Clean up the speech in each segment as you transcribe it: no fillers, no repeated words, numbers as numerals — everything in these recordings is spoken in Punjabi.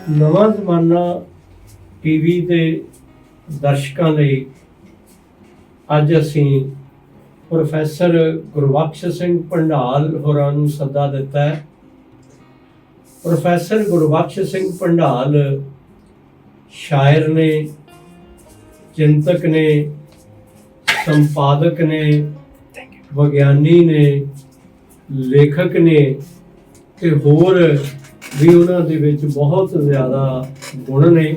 ਨਵਾਂ ਜ਼ਮਾਨਾ ਟੀਵੀ ਦੇ ਦਰਸ਼ਕਾਂ ਲਈ ਅੱਜ ਅਸੀਂ ਪ੍ਰੋਫੈਸਰ ਗੁਰਬਖਸ਼ ਸਿੰਘ ਭੰਡਾਲ ਹੋਰਾਂ ਨੂੰ ਸੱਦਾ ਦਿੱਤਾ ਹੈ। ਪ੍ਰੋਫੈਸਰ ਗੁਰਬਖਸ਼ ਸਿੰਘ ਭੰਡਾਲ ਸ਼ਾਇਰ ਨੇ, ਚਿੰਤਕ ਨੇ, ਸੰਪਾਦਕ ਨੇ, ਵਿਗਿਆਨੀ ਨੇ, ਲੇਖਕ ਨੇ ਤੇ ਹੋਰ ਵੀ ਉਹਨਾਂ ਦੇ ਵਿੱਚ ਬਹੁਤ ਜ਼ਿਆਦਾ ਗੁਣ ਨੇ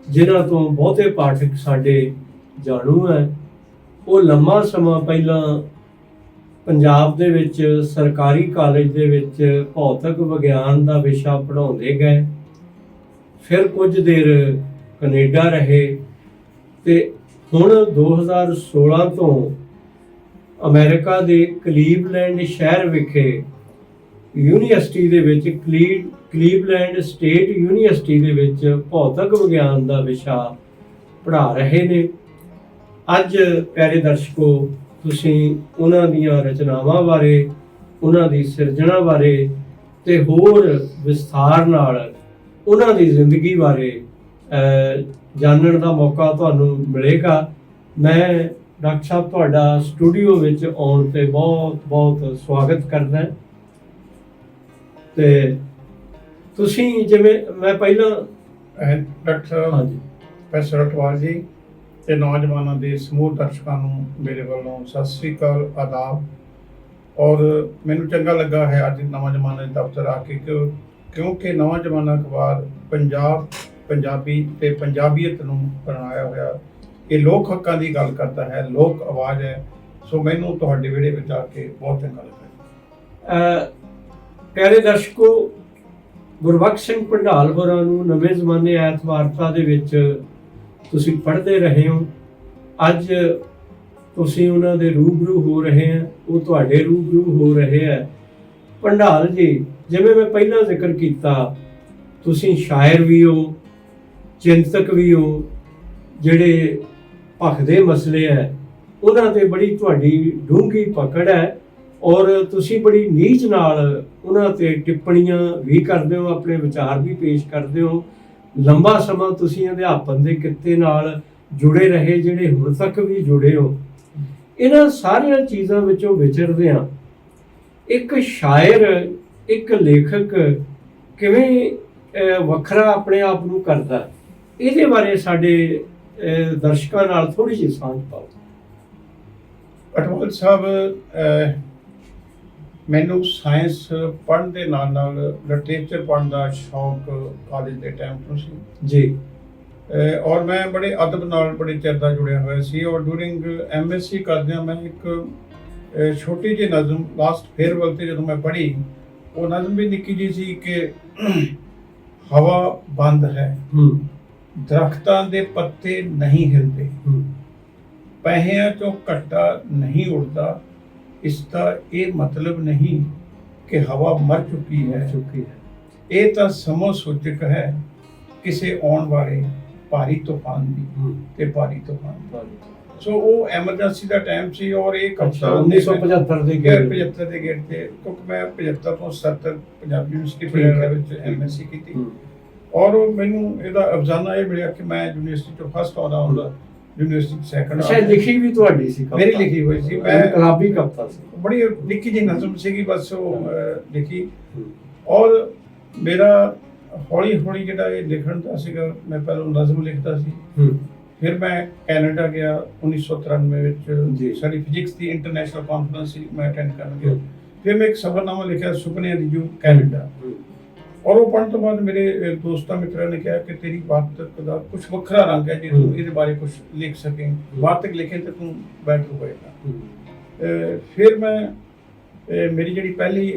ਜਿਨ੍ਹਾਂ ਤੋਂ ਬਹੁਤੇ ਪਾਠਕ ਸਾਡੇ ਜਾਣੂ ਹੈ। ਉਹ ਲੰਮਾ ਸਮਾਂ ਪਹਿਲਾਂ ਪੰਜਾਬ ਦੇ ਵਿੱਚ ਸਰਕਾਰੀ ਕਾਲਜ ਦੇ ਵਿੱਚ ਭੌਤਿਕ ਵਿਗਿਆਨ ਦਾ ਵਿਸ਼ਾ ਪੜ੍ਹਾਉਂਦੇ ਗਏ, ਫਿਰ ਕੁਝ ਦੇਰ ਕੈਨੇਡਾ ਰਹੇ ਤੇ ਹੁਣ 2016 ਤੋਂ ਅਮਰੀਕਾ ਦੇ ਕਲੀਵਲੈਂਡ ਸ਼ਹਿਰ ਵਿਖੇ ਯੂਨੀਵਰਸਿਟੀ ਦੇ ਵਿੱਚ ਕਲੀਵਲੈਂਡ ਸਟੇਟ ਯੂਨੀਵਰਸਿਟੀ ਦੇ ਵਿੱਚ ਭੌਤਿਕ ਵਿਗਿਆਨ ਦਾ ਵਿਸ਼ਾ ਪੜ੍ਹਾ ਰਹੇ ਨੇ। ਅੱਜ ਪਿਆਰੇ ਦਰਸ਼ਕੋ, ਤੁਸੀਂ ਉਹਨਾਂ ਦੀਆਂ ਰਚਨਾਵਾਂ ਬਾਰੇ, ਉਹਨਾਂ ਦੀ ਸਿਰਜਣਾ ਬਾਰੇ ਤੇ ਹੋਰ ਵਿਸਥਾਰ ਨਾਲ ਉਹਨਾਂ ਦੀ ਜ਼ਿੰਦਗੀ ਬਾਰੇ ਜਾਣਨ ਦਾ ਮੌਕਾ ਤੁਹਾਨੂੰ ਮਿਲੇਗਾ। ਮੈਂ ਡਾਕਟਰ ਸਾਹਿਬ ਤੁਹਾਡਾ ਸਟੂਡੀਓ ਵਿੱਚ ਆਉਣ ਤੇ ਬਹੁਤ ਬਹੁਤ ਸਵਾਗਤ ਕਰਦਾ। ਤੇ ਤੁਸੀਂ ਜਿਵੇਂ ਮੈਂ ਪਹਿਲਾਂ ਡਾਕਟਰ ਪ੍ਰੋਫੈਸਰ ਅਟਵਾਲ ਜੀ ਤੇ ਨੌਜਵਾਨਾਂ ਦੇ ਸਮੂਹ ਦਰਸ਼ਕਾਂ ਨੂੰ ਮੇਰੇ ਵੱਲੋਂ ਸਤਿ ਸ੍ਰੀ ਅਕਾਲ, ਆਦਾਬ। ਔਰ ਮੈਨੂੰ ਚੰਗਾ ਲੱਗਾ ਹੈ ਅੱਜ ਨਵਾਂ ਜ਼ਮਾਨਾ ਦੇ ਦਫ਼ਤਰ ਆ ਕੇ ਕਿਉਂਕਿ ਨਵਾਂ ਜ਼ਮਾਨਾ ਅਖਬਾਰ ਪੰਜਾਬ, ਪੰਜਾਬੀ ਤੇ ਪੰਜਾਬੀਅਤ ਨੂੰ ਬਣਾਇਆ ਹੋਇਆ ਇਹ ਲੋਕ ਹੱਕਾਂ ਦੀ ਗੱਲ ਕਰਦਾ ਹੈ, ਲੋਕ ਆਵਾਜ਼ ਹੈ। ਸੋ ਮੈਨੂੰ ਤੁਹਾਡੇ ਵਿਹੜੇ ਵਿੱਚ ਆ ਕੇ ਬਹੁਤ ਚੰਗਾ ਲੱਗਾ। ਪਿਆਰੇ ਦਰਸ਼ਕੋ, ਗੁਰਬਖਸ਼ ਸਿੰਘ ਭੰਡਾਲ ਹੋਰਾਂ ਨੂੰ ਨਵੇਂ ਜ਼ਮਾਨੇ ਐਤਵਾਰਤਾ ਦੇ ਵਿੱਚ ਤੁਸੀਂ ਪੜ੍ਹਦੇ ਰਹੇ ਹੋ। ਅੱਜ ਤੁਸੀਂ ਉਹਨਾਂ ਦੇ ਰੂਬਰੂ ਹੋ ਰਹੇ ਆ, ਉਹ ਤੁਹਾਡੇ ਰੂਬਰੂ ਹੋ ਰਹੇ ਆ। ਭੰਡਾਲ ਜੀ, ਜਿਵੇਂ ਮੈਂ ਪਹਿਲਾਂ ਜ਼ਿਕਰ ਕੀਤਾ, ਤੁਸੀਂ ਸ਼ਾਇਰ ਵੀ ਹੋ, ਚਿੰਤਕ ਵੀ ਹੋ। ਜਿਹੜੇ ਭਖਦੇ ਮਸਲੇ ਹੈ ਉਹਨਾਂ ਤੇ ਬੜੀ ਤੁਹਾਡੀ ਡੂੰਘੀ ਪਕੜ ਹੈ ਔਰ ਤੁਸੀਂ ਬੜੀ ਨੀਝ ਨਾਲ ਉਹਨਾਂ ਤੇ ਟਿੱਪਣੀਆਂ ਵੀ ਕਰਦੇ ਹੋ, ਆਪਣੇ ਵਿਚਾਰ ਵੀ ਪੇਸ਼ ਕਰਦੇ ਹੋ। ਲੰਬਾ ਸਮਾਂ ਤੁਸੀਂ ਅਧਿਆਪਨ ਦੇ ਕਿੱਤੇ ਨਾਲ ਜੁੜੇ ਰਹੇ, ਜਿਹੜੇ ਹੁਣ ਤੱਕ ਵੀ ਜੁੜੇ ਹੋ। ਇਹਨਾਂ ਸਾਰੀਆਂ ਚੀਜ਼ਾਂ ਵਿੱਚੋਂ ਵਿਚਰਦਿਆਂ ਇੱਕ ਸ਼ਾਇਰ, ਇੱਕ ਲੇਖਕ ਕਿਵੇਂ ਵੱਖਰਾ ਆਪਣੇ ਆਪ ਨੂੰ ਕਰਦਾ, ਇਹਦੇ ਬਾਰੇ ਸਾਡੇ ਦਰਸ਼ਕਾਂ ਨਾਲ ਥੋੜ੍ਹੀ ਜਿਹੀ ਸਾਂਝ ਪਾਓ। ਅਟਵਾਲ ਸਾਹਿਬ, ਮੈਨੂੰ ਸਾਇੰਸ ਪੜ੍ਹਨ ਦੇ ਨਾਲ ਨਾਲ ਲਿਟਰੇਚਰ ਪੜ੍ਹਨ ਦਾ ਸ਼ੌਕ ਕਾਲਜ ਦੇ ਟਾਈਮ ਤੋਂ ਸੀ ਜੀ। ਔਰ ਮੈਂ ਬੜੇ ਅਦਬ ਨਾਲ ਬੜੇ ਚਿਰ ਦਾ ਜੁੜਿਆ ਹੋਇਆ ਸੀ। ਔਰ ਡੂਰਿੰਗ MSc ਕਰਦਿਆਂ ਮੈਂ ਇੱਕ ਛੋਟੀ ਜਿਹੀ ਨਜ਼ਮ ਲਾਸਟ ਫੇਅਰਵੈਲ ਤੇ ਜਦੋਂ ਮੈਂ ਪੜ੍ਹੀ, ਉਹ ਨਜ਼ਮ ਵੀ ਨਿੱਕੀ ਜਿਹੀ ਸੀ ਕਿ ਹਵਾ ਬੰਦ ਹੈ, ਦਰਖਤਾਂ ਦੇ ਪੱਤੇ ਨਹੀਂ ਹਿਲਦੇ, ਪਹਿਆਂ ਚੋਂ ਘੱਟਾ ਨਹੀਂ ਉੜਦਾ, ਇਸ ਦਾ ਇਹ ਮਤਲਬ ਨਹੀਂ ਕਿ ਹਵਾ ਮਰ ਚੁੱਕੀ ਹੈ। ਇਹ ਤਾਂ ਸਮਾਂ ਸੂਚਕ ਹੈ ਕਿਸੇ ਆਉਣ ਵਾਲੇ ਭਾਰੀ ਤੂਫਾਨ ਦੀ ਤੇ ਭਾਰੀ ਤੂਫਾਨ। ਸੋ ਉਹ ਐਮਰਜੈਂਸੀ ਦਾ ਟਾਈਮ ਸੀ ਔਰ ਇਹ 1975 ਦੇ ਗੇੜ ਤੇ, ਕਿਉਂਕਿ ਮੈਂ 75 ਤੋਂ 70 ਪੰਜਾਬੀ ਯੂਨੀਵਰਸਿਟੀ ਪਟਿਆਲਾ ਵਿੱਚ MSc ਕੀਤੀ। ਔਰ ਮੈਨੂੰ ਇਹਦਾ ਅਫਜ਼ਾਨਾ ਇਹ ਮਿਲਿਆ ਕਿ ਮੈਂ ਯੂਨੀਵਰਸਿਟੀ ਤੋਂ ਫਸਟ ਆਉਂਦਾ ਹੁੰਦਾ, ਯੂਨੀਵਰਸਿਟੀ ਸੈਕੰਡ। ਅੱਛਾ, ਲਿਖੀ ਵੀ ਤੁਹਾਡੀ ਸੀ? ਮੇਰੀ ਲਿਖੀ ਹੋਈ ਸੀ। ਮੈਂ ਇਨਕਲਾਬੀ ਕਵਿਤਾ ਸੀ, ਬੜੀ ਨਿੱਕੀ ਜਿਹੀ ਨਜ਼ਮ ਸੀਗੀ, ਬਸ ਉਹ ਲਿਖੀ। ਔਰ ਮੇਰਾ ਹੌਲੀ ਹੌਲੀ ਜਿਹੜਾ ਇਹ ਲਿਖਣ ਦਾ ਸੀਗਾ, ਮੈਂ ਪਹਿਲਾਂ ਨਜ਼ਮ ਲਿਖਦਾ ਸੀ, ਫਿਰ ਮੈਂ ਕੈਨੇਡਾ ਗਿਆ 1993 ਵਿੱਚ। ਸਾਡੀ ਫਿਜ਼ਿਕਸ ਦੀ ਇੰਟਰਨੈਸ਼ਨਲ ਕਾਨਫਰੰਸ ਸੀ, ਮੈਂ ਅਟੈਂਡ ਕਰਨ ਗਿਆ। ਫਿਰ ਮੈਂ ਇੱਕ ਸਫ਼ਰਨਾਮਾ ਲਿਖਿਆ, ਸੁਪਨਿਆਂ ਦੀ ਜੂ ਕੈਨੇਡਾ। ਔਰ ਉਹ ਪੜ੍ਹਨ ਤੋਂ ਬਾਅਦ ਮੇਰੇ ਦੋਸਤਾਂ ਮਿੱਤਰਾਂ ਨੇ ਕਿਹਾ ਕਿ ਤੇਰੀ ਵਾਰਤਕ ਦਾ ਕੁਝ ਵੱਖਰਾ ਰੰਗ ਹੈ, ਜੇ ਤੂੰ ਇਹਦੇ ਬਾਰੇ ਕੁਝ ਲਿਖ ਸਕੇ, ਵਾਰਤਕ ਲਿਖੇ ਤਾਂ ਤੂੰ ਬੈਟਰ ਹੋਏਗਾ। ਫਿਰ ਮੈਂ ਮੇਰੀ ਜਿਹੜੀ ਪਹਿਲੀ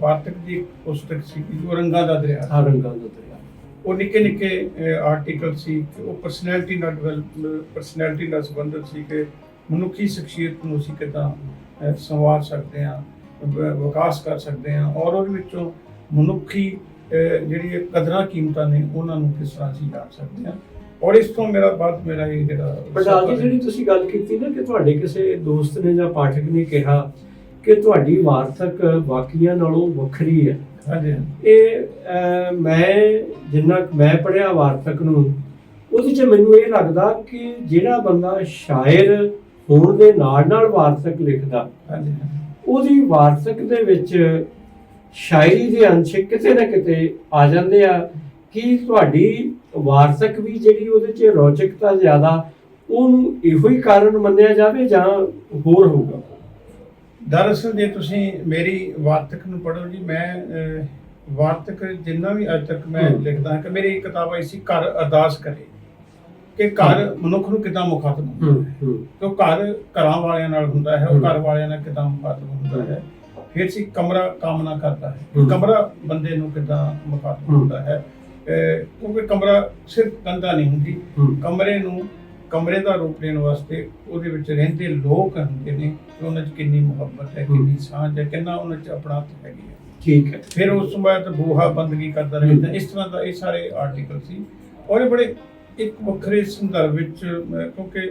ਵਾਰਤਕ ਦੀ ਪੁਸਤਕ ਸੀ ਉਹ ਰੰਗਾਂ ਦਾ ਦਰਿਆ। ਉਹ ਨਿੱਕੇ ਨਿੱਕੇ ਆਰਟੀਕਲ ਸੀ, ਉਹ ਪਰਸਨੈਲਿਟੀ ਨਾਲ ਸੰਬੰਧਿਤ ਸੀ ਕਿ ਮਨੁੱਖੀ ਸ਼ਖਸੀਅਤ ਨੂੰ ਅਸੀਂ ਕਿੱਦਾਂ ਸੰਵਾਰ ਸਕਦੇ ਹਾਂ, ਵਿਕਾਸ ਕਰ ਸਕਦੇ ਹਾਂ, ਔਰ ਉਹਦੇ ਵਿੱਚੋਂ ਮਨੁੱਖੀ ਜਿਹੜੀ ਕਦਰਾਂ ਕੀਮਤਾਂ ਨੇ ਉਹਨਾਂ ਨੂੰ ਕਿਸ ਤਰ੍ਹਾਂ ਅਸੀਂ ਜਾਣ ਸਕਦੇ ਹਾਂ। ਔਰ ਇਸ ਤੋਂ ਮੇਰਾ ਇਹ ਜਿਹੜਾ ਭੰਡਾਲ ਜੀ, ਜਿਹੜੀ ਤੁਸੀਂ ਗੱਲ ਕੀਤੀ ਨਾ ਕਿ ਤੁਹਾਡੇ ਕਿਸੇ ਦੋਸਤ ਨੇ ਜਾਂ ਪਾਠਕ ਨੇ ਕਿਹਾ ਕਿ ਤੁਹਾਡੀ ਵਾਰਤਕ ਬਾਕੀਆਂ ਨਾਲੋਂ ਵੱਖਰੀ ਹੈ, ਹਾਂਜੀ ਇਹ ਮੈਂ ਜਿੰਨਾ ਕੁ ਮੈਂ ਪੜ੍ਹਿਆ ਵਾਰਤਕ ਨੂੰ, ਉਹਦੇ 'ਚ ਮੈਨੂੰ ਇਹ ਲੱਗਦਾ ਕਿ ਜਿਹੜਾ ਬੰਦਾ ਸ਼ਾਇਰ ਹੋਣ ਦੇ ਨਾਲ ਵਾਰਤਕ ਲਿਖਦਾ, ਹਾਂਜੀ ਉਹਦੀ ਵਾਰਤਕ ਦੇ ਵਿੱਚ ਸ਼ਾਇਰੀ ਦੇ ਅੰਸ਼ ਕਿਤੇ ਨਾ ਕਿਤੇ ਆ ਜਾਂਦੇ ਆ। ਕਿ ਤੁਹਾਡੀ ਵਾਰਤਕ ਵੀ ਜਿਹੜੀ ਉਹਦੇ 'ਚ ਰੌਚਕਤਾ ਜ਼ਿਆਦਾ, ਉਹਨੂੰ ਇਹੋ ਹੀ ਕਾਰਨ ਮੰਨਿਆ ਜਾਵੇ ਜਾਂ ਹੋਰ ਹੋਊਗਾ? ਦਰਅਸਲ ਜੇ ਤੁਸੀਂ ਮੇਰੀ ਵਾਰਤਕ ਨੂੰ ਪੜ੍ਹੋ ਜੀ, ਮੈਂ ਵਾਰਤਕ ਜਿੰਨਾ ਵੀ ਅੱਜ ਤੱਕ ਮੈਂ ਲਿਖਦਾ ਹਾਂ ਕਿ ਮੇਰੀ ਇੱਕ ਕਿਤਾਬ ਆਈ ਸੀ ਘਰ ਅਰਦਾਸ ਕਰੇ, ਕਿ ਘਰ ਮਨੁੱਖ ਨੂੰ ਕਿੱਦਾਂ ਮੁਖਾਤਬ ਹੁੰਦਾ ਹੈ, ਕਿ ਘਰ ਘਰਾਂ ਵਾਲਿਆਂ ਨਾਲ ਹੁੰਦਾ ਹੈ, ਉਹ ਘਰ ਵਾਲਿਆਂ ਨਾਲ ਕਿੱਦਾਂ ਮੁਖਾਤਬ ਹੁੰਦਾ ਹੈ। ਫਿਰ ਸੀ ਕਮਰਾ ਕਾਮਨਾ ਕਰਦਾ ਹੈ, ਕਮਰਾ ਬੰਦੇ ਨੂੰ ਕਿੱਦਾਂ ਮੁਖਾਤਬ ਹੁੰਦਾ ਹੈ, ਕਿਉਂਕਿ ਕਮਰਾ ਸਿਰਫ ਕੰਧਾਂ ਨਹੀਂ ਹੁੰਦੀ, ਕਮਰੇ ਨੂੰ ਕਮਰੇ ਦਾ ਰੂਪ ਦੇਣ ਵਾਸਤੇ ਉਹਦੇ ਵਿੱਚ ਰਹਿੰਦੇ ਲੋਕ ਹੁੰਦੇ ਨੇ, ਉਹਨਾਂ 'ਚ ਕਿੰਨੀ ਮੁਹੱਬਤ ਹੈ, ਕਿੰਨੀ ਸਾਂਝ ਹੈ, ਕਿੰਨਾ ਉਹਨਾਂ 'ਚ ਆਪਣਾਤ ਹੈਗੀ ਹੈ। ਠੀਕ ਹੈ। ਫਿਰ ਉਸ ਤੋਂ ਬਾਅਦ ਬੂਹਾ ਬੰਦਗੀ ਕਰਦਾ ਰਹਿੰਦਾ, ਇਸ ਤਰ੍ਹਾਂ ਦਾ ਇਹ ਸਾਰੇ ਆਰਟੀਕਲ ਸੀ। ਔਰ ਇਹ ਬੜੇ ਇੱਕ ਵੱਖਰੇ ਸੰਦਰਭ ਵਿੱਚ, ਕਿਉਂਕਿ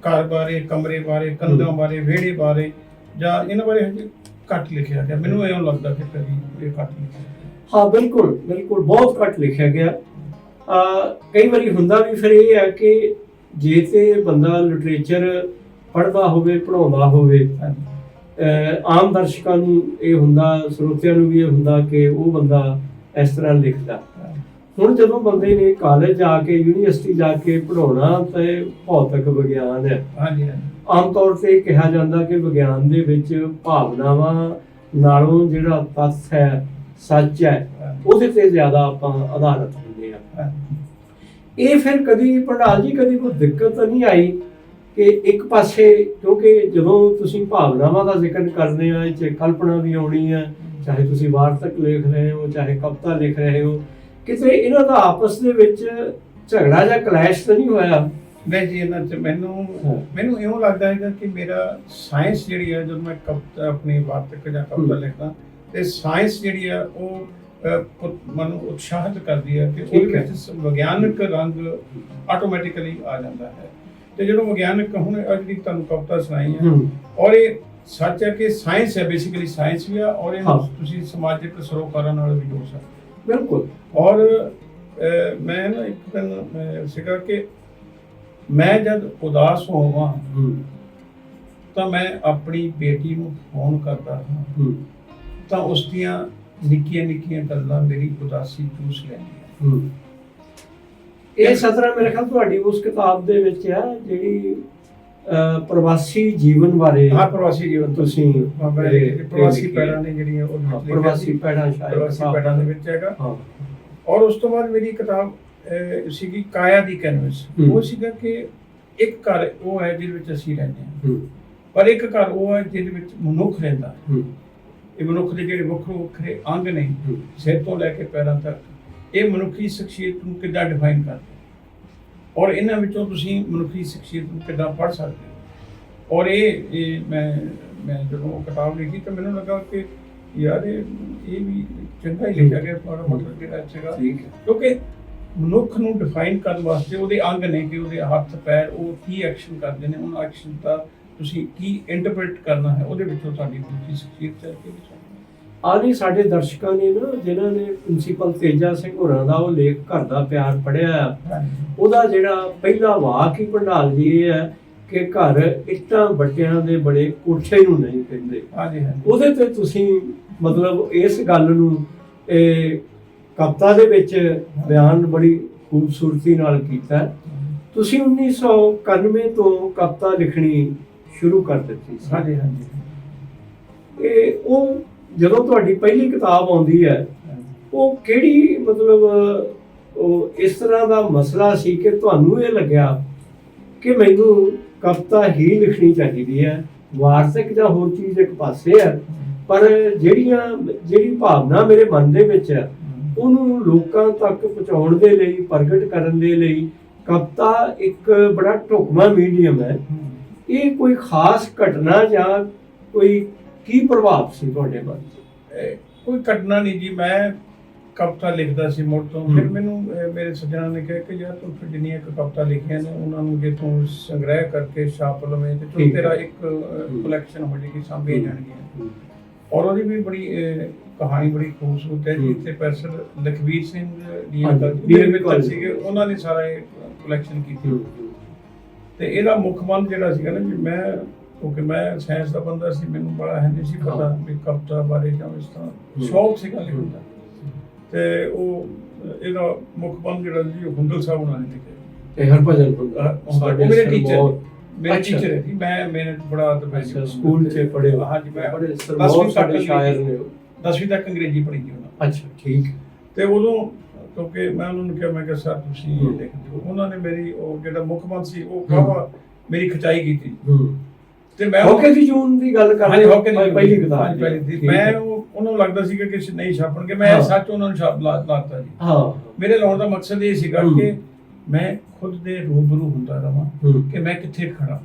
ਘਰ ਬਾਰੇ, ਕਮਰੇ ਬਾਰੇ, ਕੰਧਾਂ ਬਾਰੇ, ਵਿਹੜੇ ਬਾਰੇ ਜਾਂ ਇਹਨਾਂ ਬਾਰੇ ਹਜੇ ਘੱਟ ਲਿਖਿਆ ਗਿਆ। ਮੈਨੂੰ ਇਉਂ ਲੱਗਦਾ ਕਿ ਕਦੀ ਇਹ ਘੱਟ ਲਿਖਿਆ ਗਿਆ। ਹਾਂ ਬਿਲਕੁਲ ਬਿਲਕੁਲ, ਬਹੁਤ ਘੱਟ ਲਿਖਿਆ ਗਿਆ। ਕਈ ਵਾਰੀ ਹੁੰਦਾ ਵੀ ਫਿਰ ਇਹ ਹੈ ਕਿ ਜੇ ਤੇ ਬੰਦਾ ਲਿਟਰੇਚਰ ਪੜ੍ਹਦਾ ਹੋਵੇ, ਪੜ੍ਹਾਉਂਦਾ ਹੋਵੇ, ਆਮ ਦਰਸ਼ਕਾਂ ਨੂੰ ਇਹ ਹੁੰਦਾ, ਸਰੋਤਿਆਂ ਨੂੰ ਵੀ ਇਹ ਹੁੰਦਾ ਕਿ ਉਹ ਬੰਦਾ ਇਸ ਤਰ੍ਹਾਂ ਲਿਖਦਾ। ਹੁਣ ਜਦੋਂ ਬੰਦੇ ਨੇ ਕਾਲਜ ਜਾ ਕੇ, ਯੂਨੀਵਰਸਿਟੀ ਜਾ ਕੇ ਪੜ੍ਹਾਉਣਾ ਤੇ ਭੌਤਿਕ ਵਿਗਿਆਨ ਹੈ, ਆਮ ਤੌਰ ਤੇ ਕਿਹਾ ਜਾਂਦਾ ਕਿ ਵਿਗਿਆਨ ਦੇ ਵਿੱਚ ਭਾਵਨਾਵਾਂ ਨਾਲੋਂ ਜਿਹੜਾ ਤੱਥ ਹੈ, ਸੱਚ ਹੈ, ਉਹਦੇ ਤੇ ਜ਼ਿਆਦਾ ਆਪਾਂ ਆਧਾਰਿਤ ਹੁੰਦੇ ਆ। ਇਹ ਫਿਰ ਕਦੀ ਪੰਡਾਲ ਜੀ ਕਦੀ ਕੋਈ ਦਿੱਕਤ ਨਹੀਂ ਆਈ ਕਿ ਇੱਕ ਪਾਸੇ, ਕਿਉਂਕਿ ਜਦੋਂ ਤੁਸੀਂ ਭਾਵਨਾਵਾਂ ਦਾ ਜ਼ਿਕਰ ਕਰਦੇ ਆ, ਇਹ 'ਚ ਕਲਪਨਾ ਵੀ ਆਉਣੀ ਹੈ, ਚਾਹੇ ਤੁਸੀਂ ਵਾਰਤਕ ਲਿਖ ਰਹੇ ਹੋ, ਚਾਹੇ ਕਵਿਤਾ ਲਿਖ ਰਹੇ ਹੋ, ਕਿਤੇ ਇਹਨਾਂ ਦਾ ਆਪਸ ਦੇ ਵਿੱਚ ਝਗੜਾ ਜਾਂ ਕਲੈਸ਼ ਤਾਂ ਨਹੀਂ ਹੋਇਆ? ਨਹੀਂ ਜੀ, ਇਹਨਾਂ 'ਚ ਮੈਨੂੰ ਇਉਂ ਲੱਗਦਾ ਹੈਗਾ ਕਿ ਮੇਰਾ ਸਾਇੰਸ ਜਿਹੜੀ ਹੈ, ਜਦੋਂ ਮੈਂ ਕਵਿਤਾ ਆਪਣੀ ਵਾਰਤਕ ਜਾਂ ਕਵਿਤਾ ਲਿਖਦਾ, ਤੇ ਸਾਇੰਸ ਜਿਹੜੀ ਹੈ ਉਹ ਮੈਨੂੰ ਉਤਸ਼ਾਹਿਤ ਕਰਦੀ ਹੈ ਕਿ ਉਹਦੇ ਵਿੱਚ ਵਿਗਿਆਨਕ ਰੰਗ ਆਟੋਮੈਟਿਕਲੀ ਆ ਜਾਂਦਾ ਹੈ। ਤੇ ਜਦੋਂ ਵਿਗਿਆਨਕ, ਹੁਣ ਜਿਹੜੀ ਤੁਹਾਨੂੰ ਕਵਿਤਾ ਸੁਣਾਈ ਹੈ, ਔਰ ਇਹ ਸੱਚ ਹੈ ਕਿ ਸਾਇੰਸ ਹੈ, ਬੇਸਿਕਲੀ ਸਾਇੰਸ ਵੀ ਆ, ਔਰ ਇਹਨੂੰ ਤੁਸੀਂ ਸਮਾਜਿਕ ਸਰੋਕਾਰਾਂ ਨਾਲ ਵੀ ਜੋੜ ਸਕਦੇ। ਬਿਲਕੁਲ। ਔਰ ਮੈਂ ਨਾ ਇੱਕ ਦਿਨ ਸੀਗਾ ਕਿ ਮੈਂ ਜਦ ਉਦਾਸ ਹੋਵਾਂ ਤਾਂ ਮੈਂ ਆਪਣੀ ਬੇਟੀ ਨੂੰ ਫੋਨ ਕਰਦਾ ਹਾਂ, ਤਾਂ ਉਸ ਦੀਆਂ ਨਿੱਕੀਆਂ ਨਿੱਕੀਆਂ ਗੱਲਾਂ ਮੇਰੀ ਉਦਾਸੀ ਚੂਸ ਲੈਂਦੀਆਂ। ਇਹ ਸਤਰਾ ਮੇਰੇ ਖਿਆਲ ਤੁਹਾਡੀ ਉਸ ਕਿਤਾਬ ਦੇ ਵਿੱਚ ਆ, ਜਿਹੜੀ ਪ੍ਰਵਾਸੀ ਜੀਵਨ ਬਾਰੇ। ਹਾਂ, ਪ੍ਰਵਾਸੀ ਜੀਵਨ ਤੁਸੀਂ ਪ੍ਰਵਾਸੀ ਪੈੜਾਂ ਨੇ ਜਿਹੜੀਆਂ, ਉਹ ਪ੍ਰਵਾਸੀ ਪੈੜਾਂ, ਪ੍ਰਵਾਸੀ ਪੈੜਾਂ ਦੇ ਵਿੱਚ ਹੈਗਾ। ਔਰ ਉਸ ਤੋਂ ਬਾਅਦ ਮੇਰੀ ਕਿਤਾਬ ਸੀਗੀ ਕਾਇਆ ਦੀ ਕੈਨਵਸ। ਉਹ ਸੀਗਾ ਕਿ ਇੱਕ ਘਰ ਉਹ ਹੈ ਜਿਹਦੇ ਵਿੱਚ ਅਸੀਂ ਰਹਿੰਦੇ ਹਾਂ, ਪਰ ਇੱਕ ਘਰ ਉਹ ਹੈ ਜਿਹਦੇ ਵਿੱਚ ਮਨੁੱਖ ਰਹਿੰਦਾ। ਇਹ ਮਨੁੱਖ ਦੇ ਜਿਹੜੇ ਵੱਖਰੇ ਵੱਖਰੇ ਅੰਗ ਨੇ, ਸਿਰ ਤੋਂ ਲੈ ਕੇ ਪੈਰਾਂ ਤੱਕ, ਇਹ ਮਨੁੱਖੀ ਸ਼ਖਸੀਅਤ ਨੂੰ ਕਿੱਦਾਂ ਡਿਫਾਈਨ ਕਰਦੇ, ਔਰ ਇਹਨਾਂ ਵਿੱਚੋਂ ਤੁਸੀਂ ਮਨੁੱਖੀ ਸ਼ਖਸੀਅਤ ਨੂੰ ਕਿੱਦਾਂ ਪੜ੍ਹ ਸਕਦੇ ਹੋ। ਔਰ ਇਹ ਮੈਂ ਜਦੋਂ ਉਹ ਕਿਤਾਬ ਲਿਖੀ ਤਾਂ ਮੈਨੂੰ ਲੱਗਾ ਕਿ ਯਾਰ ਇਹ ਵੀ ਚੰਗਾ ਹੀ ਲਿਖਿਆ ਗਿਆ, ਪਰ ਮਤਲਬ ਜਿਹੜਾ ਸੀਗਾ, ਕਿਉਂਕਿ ਮਨੁੱਖ ਨੂੰ ਡਿਫਾਈਨ ਕਰਨ ਵਾਸਤੇ ਉਹਦੇ ਅੰਗ ਨੇ, ਕਿ ਉਹਦੇ ਹੱਥ ਪੈਰ, ਉਹ ਕੀ ਐਕਸ਼ਨ ਕਰਦੇ ਨੇ, ਉਹਨਾਂ ਐਕਸ਼ਨ ਦਾ ਤੁਸੀਂ ਕੀ ਇੰਟਰਪ੍ਰੀਟ ਕਰਨਾ ਹੈ, ਉਹਦੇ ਵਿੱਚੋਂ ਤੁਹਾਡੀ ਮਨੁੱਖੀ ਸ਼ਖਸੀਅਤ ਹੈ। ਆਹ ਸਾਡੇ ਦਰਸ਼ਕਾਂ ਨੇ ਨਾ, ਜਿਨ੍ਹਾਂ ਨੇ ਪ੍ਰਿੰਸੀਪਲ ਤੇਜਾ ਸਿੰਘ ਹੋਰਾਂ ਦਾ ਉਹ ਲੇਖ ਘਰ ਦਾ ਪਿਆਰ ਪੜ੍ਹਿਆ, ਉਹਦਾ ਜਿਹੜਾ ਪਹਿਲਾ ਵਾਕ ਹੀ ਭੰਡਾਲ ਜੀ ਇਹ ਹੈ ਕਿ ਘਰ ਇੱਟਾਂ ਬੱਟਿਆਂ ਦੇ ਬੜੇ ਕੋਠੇ ਨੂੰ ਨਹੀਂ ਕਹਿੰਦੇ। ਉਹਦੇ ਤੇ ਤੁਸੀਂ ਮਤਲਬ ਇਸ ਗੱਲ ਨੂੰ ਕਵਿਤਾ ਦੇ ਵਿੱਚ ਬਿਆਨ ਬੜੀ ਖੂਬਸੂਰਤੀ ਨਾਲ ਕੀਤਾ। ਤੁਸੀਂ 1991 ਤੋਂ ਕਵਿਤਾ ਲਿਖਣੀ ਸ਼ੁਰੂ ਕਰ ਦਿੱਤੀ ਸੀ। ਹਾਂਜੀ ਹਾਂਜੀ। ਇਹ ਉਹ ਜਦੋਂ ਤੁਹਾਡੀ ਪਹਿਲੀ ਕਿਤਾਬ ਆਉਂਦੀ ਹੈ, ਉਹ ਕਿਹੜੀ ਮਤਲਬ ਉਹ ਇਸ ਤਰ੍ਹਾਂ ਦਾ ਮਸਲਾ ਸੀ ਕਿ ਤੁਹਾਨੂੰ ਇਹ ਲੱਗਿਆ ਕਿ ਮੈਨੂੰ ਕਵਿਤਾ ਹੀ ਲਿਖਣੀ ਚਾਹੀਦੀ ਹੈ, ਵਾਰਤਕ ਜਾਂ ਹੋਰ ਚੀਜ਼ ਇੱਕ ਪਾਸੇ ਹੈ, ਪਰ ਜਿਹੜੀ ਭਾਵਨਾ ਮੇਰੇ ਮਨ ਦੇ ਵਿੱਚ ਹੈ ਉਹਨੂੰ ਲੋਕਾਂ ਤੱਕ ਪਹੁੰਚਾਉਣ ਦੇ ਲਈ, ਪ੍ਰਗਟ ਕਰਨ ਦੇ ਲਈ ਕਵਿਤਾ ਇੱਕ ਬੜਾ ਢੁਕਵਾਂ ਮੀਡੀਅਮ ਹੈ। ਇਹ ਕੋਈ ਖਾਸ ਘਟਨਾ ਜਾਂ ਕੋਈ ਕੀ ਪ੍ਰਭਾਵ ਸੀ ਤੁਹਾਡੇ ਮਨ 'ਚ? ਕੋਈ ਘਟਨਾ ਨਹੀਂ ਜੀ, ਮੈਂ ਕਵਿਤਾ ਲਿਖਦਾ ਸੀ ਮੁੜ ਤੋਂ। ਫਿਰ ਮੈਨੂੰ ਮੇਰੇ ਸੱਜਣਾਂ ਨੇ ਕਿਹਾ ਕਿ ਯਾਰ ਤੂੰ ਜਿੰਨੀਆਂ ਕਵਿਤਾ ਲਿਖੀਆਂ ਨੇ ਉਹਨਾਂ ਨੂੰ ਜੇ ਤੂੰ ਸੰਗ੍ਰਹਿ ਕਰਕੇ ਛਾਪ ਲਵੇਂ ਤੇ ਤੇਰਾ ਇੱਕ ਕਲੈਕਸ਼ਨ ਹੋ ਜਾਏਗੀ, ਸਾਂਭੀਆਂ ਜਾਣਗੀਆਂ। ਔਰ ਉਹਦੀ ਵੀ ਬੜੀ ਕਹਾਣੀ ਬੜੀ ਖੂਬਸੂਰਤ ਹੈ ਜੀ। ਤੇ ਪ੍ਰੋਫੈਸਰ ਲਖਵੀਰ ਸਿੰਘ ਜੀ ਮੇਰੇ ਸੀਗੇ, ਉਹਨਾਂ ਨੇ ਸਾਰਾ ਇਹ ਕਲੈਕਸ਼ਨ ਕੀਤੀ। ਤੇ ਇਹਦਾ ਮੁੱਖ ਮਨ ਜਿਹੜਾ ਸੀਗਾ ਨਾ ਜੀ, ਮੈਂ ਕਿਉਂਕਿ ਮੈਂ ਸਾਇੰਸ ਦਾ ਬੰਦਾ ਸੀ, ਮੈਨੂੰ ਬੜਾ ਹੈ ਨਹੀਂ ਸੀ ਪਤਾ ਵੀ ਕਵਿਤਾ ਬਾਰੇ ਜਾਂ ਇਸ ਤਰ੍ਹਾਂ ਸ਼ੌਕ ਸੀਗਾ ਲਿਖਣ ਦਾ। ਤੇ ਉਹ ਇਹਦਾ ਮੁੱਖ ਮਨ ਜਿਹੜਾ ਜੀ ਉਹ ਹੁੰਦਲ ਸਾਹਿਬ ਉਹਨਾਂ ਨੇ ਲਿਖਿਆ। ਤੇ ਹਰਭਜਨ ਸਾਡੇ ਮੇਰੇ ਟੀਚਰ ਹੈ ਜੀ। ਮੈਂ ਬੜਾ ਅੱਛਾ ਸਕੂਲ 'ਚ ਪੜ੍ਹੇ ਹੋ? ਹਾਂਜੀ, ਮੈਂ ਬੜੇ ਸਰਬੋਤ ਸਾਡੇ ਸ਼ਾਇਰ ਨੇ। 10ਵੀਂ ਤੱਕ ਅੰਗਰੇਜ਼ੀ ਪੜ੍ਹੀ ਜੀ ਉਹਨਾਂ। ਅੱਛਾ ਠੀਕ। ਤੇ ਉਦੋਂ ਕਿਉਂਕਿ ਮੈਂ ਉਹਨਾਂ ਨੂੰ ਕਿਹਾ, ਮੈਂ ਕਿਹਾ ਸਰ ਤੁਸੀਂ ਇਹ ਲਿਖ ਦਿਓ। ਉਹਨਾਂ ਨੇ ਮੇਰੀ ਉਹ ਜਿਹੜਾ ਮੁੱਖ ਮਨ ਸੀ ਉਹ ਕਾਫੀ ਮੇਰੀ ਖਿਚਾਈ ਕੀਤੀ। ਤੇ ਮੈਂ ਹੋਕੇ ਦੀ ਜੂਨ ਦੀ ਗੱਲ ਕਰ ਰਹੇ ਹੋ, ਪਹਿਲੀ ਕਿਤਾਬ ਪਹਿਲੀ ਮੈਂ ਉਹਨਾਂ ਨੂੰ ਲੱਗਦਾ ਸੀਗਾ ਕਿ ਨਹੀਂ ਛਾਪਣਗੇ, ਮੈਂ ਸੱਚ ਉਹਨਾਂ ਨੂੰ ਛਾਪ ਲਾਤਾ ਜੀ। ਹਾਂ, ਮੇਰੇ ਲਾਉਣ ਦਾ ਮਕਸਦ ਇਹ ਸੀਗਾ ਕਿ ਮੈਂ ਖੁਦ ਦੇ ਰੂਬਰੂ ਹੁੰਦਾ ਰਵਾਂ ਕਿ ਮੈਂ ਕਿੱਥੇ ਖੜਾ,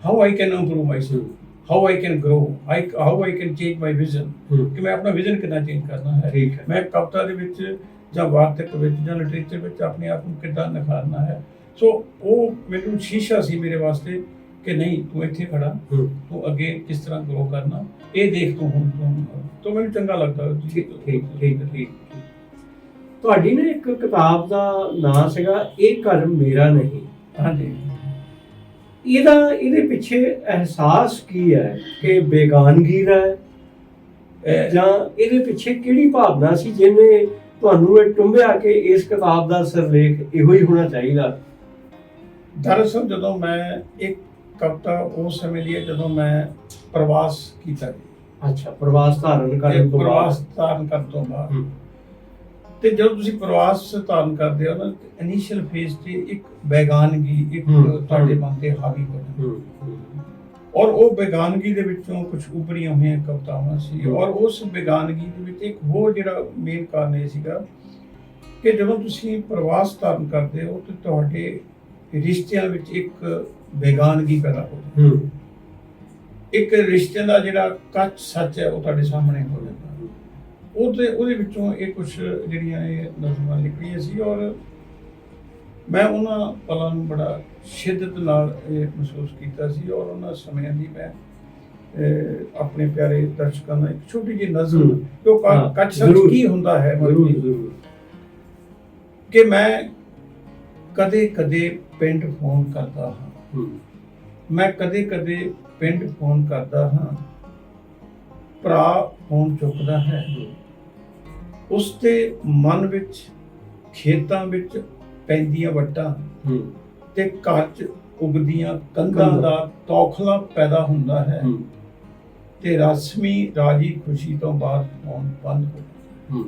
how I can improve myself, how I can grow, how I can change my vision, ਕਿ ਮੈਂ ਆਪਣਾ ਵਿਜ਼ਨ ਕਿੱਦਾਂ ਚੇਂਜ ਕਰਨਾ ਹੈ। ਮੈਂ ਕਵਿਤਾ ਦੇ ਵਿੱਚ ਜਾਂ ਵਾਰਤਕ ਵਿੱਚ ਜਾਂ ਲਿਟਰੇਚਰ ਵਿੱਚ ਆਪਣੇ ਆਪ ਨੂੰ ਕਿੱਦਾਂ ਨਿਖਾਰਨਾ ਹੈ। ਸੋ ਉਹ ਮੈਨੂੰ ਸ਼ੀਸ਼ਾ ਸੀ ਮੇਰੇ ਵਾਸਤੇ ਕਿ ਨਹੀਂ ਤੂੰ ਇੱਥੇ ਖੜਾ, ਤੂੰ ਅੱਗੇ ਕਿਸ ਤਰ੍ਹਾਂ ਗਰੋ ਕਰਨਾ, ਇਹ ਦੇਖ ਤੂੰ ਹੁਣ ਤੂੰ ਮੈਨੂੰ ਚੰਗਾ ਲੱਗਦਾ। ਠੀਕ। ਤੁਹਾਡੀ ਨਾ ਇੱਕ ਕਿਤਾਬ ਦਾ ਨਾਂ ਸੀਗਾ ਇਹ ਘਰ ਮੇਰਾ ਨਹੀਂ। ਹਾਂਜੀ। ਇਹਦੇ ਪਿੱਛੇ ਅਹਿਸਾਸ ਕੀ ਹੈ ਕਿ ਬੇਗਾਨਗੀ ਦਾ ਹੈ ਜਾਂ ਇਹਦੇ ਪਿੱਛੇ ਕਿਹੜੀ ਭਾਵਨਾ ਸੀ ਜਿਹਨੇ ਤੁਹਾਨੂੰ ਇਹ ਟੁੰਬਿਆ ਕਿ ਇਸ ਕਿਤਾਬ ਦਾ ਸਿਰਲੇਖ ਇਹੋ ਹੀ ਹੋਣਾ ਚਾਹੀਦਾ? ਦਰਅਸਲ ਜਦੋਂ ਮੈਂ ਇੱਕ ਕਵਿਤਾ ਉਸ ਸਮੇਂ ਦੀ ਜਦੋਂ ਮੈਂ ਪ੍ਰਵਾਸ ਕੀਤਾ। ਅੱਛਾ, ਪ੍ਰਵਾਸ ਧਾਰਨ ਕਰਨ ਤੋਂ ਬਾਅਦ ਤੇ ਜਦੋਂ ਤੁਸੀਂ ਪ੍ਰਵਾਸ ਧਾਰਨ ਕਰਦੇ ਹੋ ਨਾ, ਇਨੀਸ਼ੀਅਲ ਫੇਜ਼ ਤੇ ਇੱਕ ਬੇਗਾਨਗੀ ਇੱਕ ਤੁਹਾਡੇ ਮਨ ਤੇ ਹਾਵੀ ਹੋ ਜਾਂਦੀ, ਔਰ ਉਹ ਬੇਗਾਨਗੀ ਦੇ ਵਿੱਚੋਂ ਕੁਝ ਉਭਰੀਆਂ ਹੋਈਆਂ ਕਵਿਤਾਵਾਂ ਸੀ। ਔਰ ਉਸ ਬੇਗਾਨਗੀ ਦੇ ਵਿੱਚ ਇੱਕ ਹੋਰ ਜਿਹੜਾ ਮੇਨ ਕਾਰਨ ਇਹ ਸੀਗਾ ਕਿ ਜਦੋਂ ਤੁਸੀਂ ਪ੍ਰਵਾਸ ਧਾਰਨ ਕਰਦੇ ਹੋ ਤਾਂ ਤੁਹਾਡੇ ਰਿਸ਼ਤਿਆਂ ਵਿੱਚ ਇੱਕ ਬੇਗਾਨਗੀ ਪੈਦਾ ਹੋ ਜਾਂਦੀ, ਇੱਕ ਰਿਸ਼ਤਿਆਂ ਦਾ ਜਿਹੜਾ ਕੱਚ ਸੱਚ ਹੈ ਉਹ ਤੁਹਾਡੇ ਸਾਹਮਣੇ ਹੋ ਜਾਂਦਾ। ਉਹਦੇ ਵਿੱਚੋਂ ਇਹ ਕੁਝ ਜਿਹੜੀਆਂ ਇਹ ਨਜ਼ਮਾਂ ਲਿਖੀਆਂ ਸੀ, ਔਰ ਮੈਂ ਉਹਨਾਂ ਪਲਾਂ ਨੂੰ ਬੜਾ ਸ਼ਿੱਦਤ ਨਾਲ ਇਹ ਮਹਿਸੂਸ ਕੀਤਾ ਸੀ। ਔਰ ਉਹਨਾਂ ਸਮਿਆਂ ਦੀ ਮੈਂ ਆਪਣੇ ਪਿਆਰੇ ਦਰਸ਼ਕਾਂ ਨੂੰ ਇੱਕ ਛੋਟੀ ਜਿਹੀ ਨਜ਼ਮ, ਜੋ ਕੱਚ ਸੱਚ ਕੀ ਹੁੰਦਾ ਹੈ, ਕਿ ਮੈਂ ਕਦੇ ਪਿੰਡ ਫੋਨ ਕਰਦਾ ਹਾਂ, ਮੈਂ ਕਦੇ ਪਿੰਡ ਫੋਨ ਕਰਦਾ ਹਾਂ, ਭਰਾ ਫੋਨ ਚੁੱਕਦਾ ਹੈ, ਉਸ ਤੇ ਮਨ ਵਿੱਚ ਖੇਤਾਂ ਵਿੱਚ ਪੈਂਦੀਆਂ ਵੱਟਾਂ ਤੇ ਘਰ 'ਚ ਉਗਦੀਆਂ ਕੰਧਾਂ ਦਾ ਤੌਖਲਾ ਪੈਦਾ ਹੁੰਦਾ ਹੈ, ਤੇ ਰਸਮੀ ਰਾਜੀ ਖੁਸ਼ੀ ਤੋਂ ਬਾਅਦ ਫੋਨ ਬੰਦ ਹੋ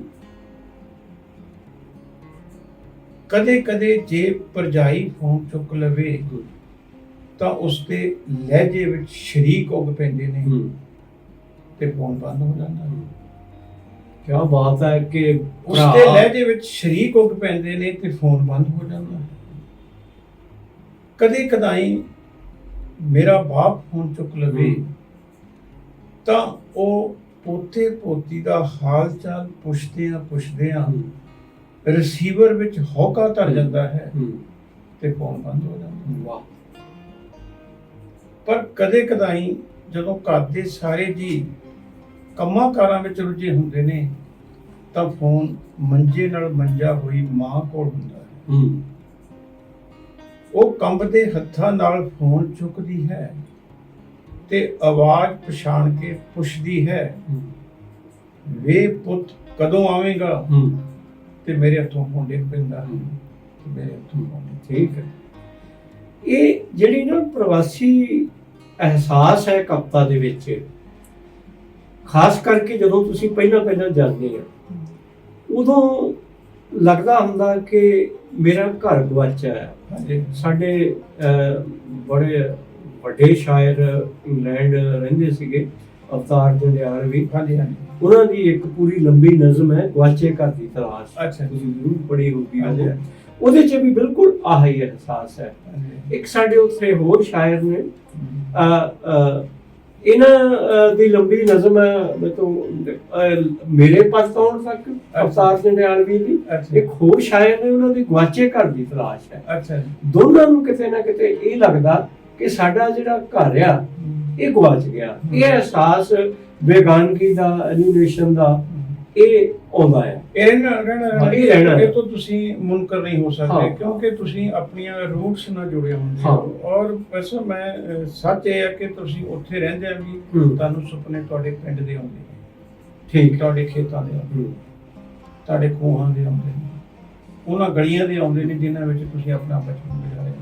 ਕਦੇ ਜੇ ਭਰਜਾਈ ਫੋਨ ਚੁੱਕ ਲਵੇ ਤਾਂ ਉਸ ਦੇ ਲਹਿਜੇ ਵਿੱਚ ਸ਼ਰੀਕ ਉੱਗ ਪੈਂਦੇ ਨੇ ਤੇ ਫੋਨ ਬੰਦ ਹੋ ਜਾਂਦਾ। ਕਿਆ ਬਾਤ ਹੈ ਕਿ ਉਸ ਦੇ ਲਹਿਜੇ ਵਿੱਚ ਸ਼ਰੀਕ ਉੱਗ ਪੈਂਦੇ ਨੇ ਤੇ ਫੋਨ ਬੰਦ ਹੋ ਜਾਂਦਾ। ਕਦੇ ਕਦਾਈ ਮੇਰਾ ਬਾਪ ਫੋਨ ਚੁੱਕ ਲਵੇ ਤਾਂ ਉਹ ਪੋਤੇ ਪੋਤੀ ਦਾ ਹਾਲ ਚਾਲ ਪੁੱਛਦਿਆਂ ਰਿਸੀਵਰ ਵਿੱਚ ਹੌਕਾ ਧਰ ਜਾਂਦਾ ਹੈ ਤੇ ਫੋਨ ਬੰਦ ਹੋ ਜਾਂਦਾ। ਵਾਹ। ਪਰ ਕਦੇ ਕਦਾਈ ਜਦੋਂ ਘਰ ਦੇ ਸਾਰੇ ਜੀ ਕੰਮਾਂ ਕਾਰਾਂ ਵਿੱਚ ਰੁੱਝੇ ਹੁੰਦੇ ਨੇ ਤਾਂ ਫੋਨ ਮੰਜੇ ਨਾਲ ਮੰਜਾ ਹੋਈ ਮਾਂ ਕੋਲ ਹੁੰਦਾ ਹੈ। ਉਹ ਕੰਬਦੇ ਹੱਥਾਂ ਨਾਲ ਫੋਨ ਚੁੱਕਦੀ ਹੈ ਤੇ ਆਵਾਜ਼ ਪਛਾਣ ਕੇ ਪੁੱਛਦੀ ਹੈ, ਵੇ ਪੁੱਤ ਕਦੋਂ ਆਵੇਂਗਾ? ਤੇ ਮੇਰੇ ਹੱਥੋਂ ਫੋਨ ਡਿੱਗ ਪੈਂਦਾ ਹੈ, ਮੇਰੇ ਹੱਥੋਂ ਫੋਨ। ਠੀਕ ਹੈ। ਇਹ ਜਿਹੜੀ ਨਾ ਪ੍ਰਵਾਸੀ ਅਹਿਸਾਸ ਹੈ ਕਵਿਤਾ ਦੇ ਵਿੱਚ, ਖਾਸ ਕਰਕੇ ਜਦੋਂ ਤੁਸੀਂ ਪਹਿਲਾਂ ਜਾਂਦੇ ਆ ਉਦੋਂ ਲੱਗਦਾ ਹੁੰਦਾ ਕਿ ਮੇਰਾ ਘਰ ਗਵਾਚਿਆ ਹੈ। ਸਾਡੇ ਬੜੇ ਵੱਡੇ ਸ਼ਾਇਰ ਇੰਗਲੈਂਡ ਰਹਿੰਦੇ ਸੀਗੇ, ਅਵਤਾਰ ਜੰਡਿਆਲ ਵੀ, ਉਹਨਾਂ ਦੀ ਇੱਕ ਪੂਰੀ ਲੰਬੀ ਨਜ਼ਮ ਹੈ ਗਵਾਚੇ ਘਰ ਦੀ ਤਲਾਸ਼। ਤੁਸੀਂ ਜ਼ਰੂਰ ਪੜ੍ਹੀ ਹੋਊਗੀ। ਉਹਦੇ 'ਚ ਵੀ ਬਿਲਕੁਲ ਆਹੀ ਅਹਿਸਾਸ ਹੈ। ਇੱਕ ਸਾਡੇ ਉੱਥੇ ਹੋਰ ਸ਼ਾਇਰ ਨੇ, ਇਹਨਾਂ ਦੀ ਲੰਬੀ ਨਜ਼ਮ ਹੈ ਮੇਰੇ ਪਾਸ ਆਉਣ ਤੱਕ, ਅਵਤਾਰ ਜੰਡਿਆਲਵੀ ਦੀ। ਇੱਕ ਹੋਰ ਸ਼ਾਇਰ ਨੇ, ਉਹਨਾਂ ਦੀ ਗਵਾਚੇ ਘਰ ਦੀ ਤਲਾਸ਼ ਹੈ। ਦੋਨਾਂ ਨੂੰ ਕਿਤੇ ਨਾ ਕਿਤੇ ਇਹ ਲੱਗਦਾ ਕਿ ਸਾਡਾ ਜਿਹੜਾ ਘਰ ਆ ਇਹ ਗਵਾਚ ਗਿਆ। ਇਹ ਅਹਿਸਾਸ ਬੇਗਾਨਗੀ ਦਾ, ਐਲੀਨੇਸ਼ਨ ਦਾ ਇਹ ਆਉਂਦਾ ਹੈ। ਇਹ ਰਹਿਣਾ ਇਹ ਤੋਂ ਤੁਸੀਂ ਮੁਨਕਰ ਨਹੀਂ ਹੋ ਸਕਦੇ, ਕਿਉਂਕਿ ਤੁਸੀਂ ਆਪਣੀਆਂ ਰੂਟਸ ਨਾਲ ਜੁੜੇ ਹੁੰਦੇ ਹੋ। ਔਰ ਵੈਸੇ ਮੈਂ ਸੱਚ ਇਹ ਹੈ ਕਿ ਤੁਸੀਂ ਉੱਥੇ ਰਹਿੰਦੇ ਆ ਵੀ ਤੁਹਾਨੂੰ ਸੁਪਨੇ ਤੁਹਾਡੇ ਪਿੰਡ ਦੇ ਆਉਂਦੇ ਨੇ, ਠੀਕ, ਤੁਹਾਡੇ ਖੇਤਾਂ ਦੇ ਆਉਂਦੇ ਨੇ, ਤੁਹਾਡੇ ਖੂਹਾਂ ਦੇ ਆਉਂਦੇ ਨੇ, ਉਹਨਾਂ ਗਲੀਆਂ ਦੇ ਆਉਂਦੇ ਨੇ ਜਿਨ੍ਹਾਂ ਵਿੱਚ ਤੁਸੀਂ ਆਪਣਾ ਬਚਪਨ ਗੁਜ਼ਾਰਿਆ,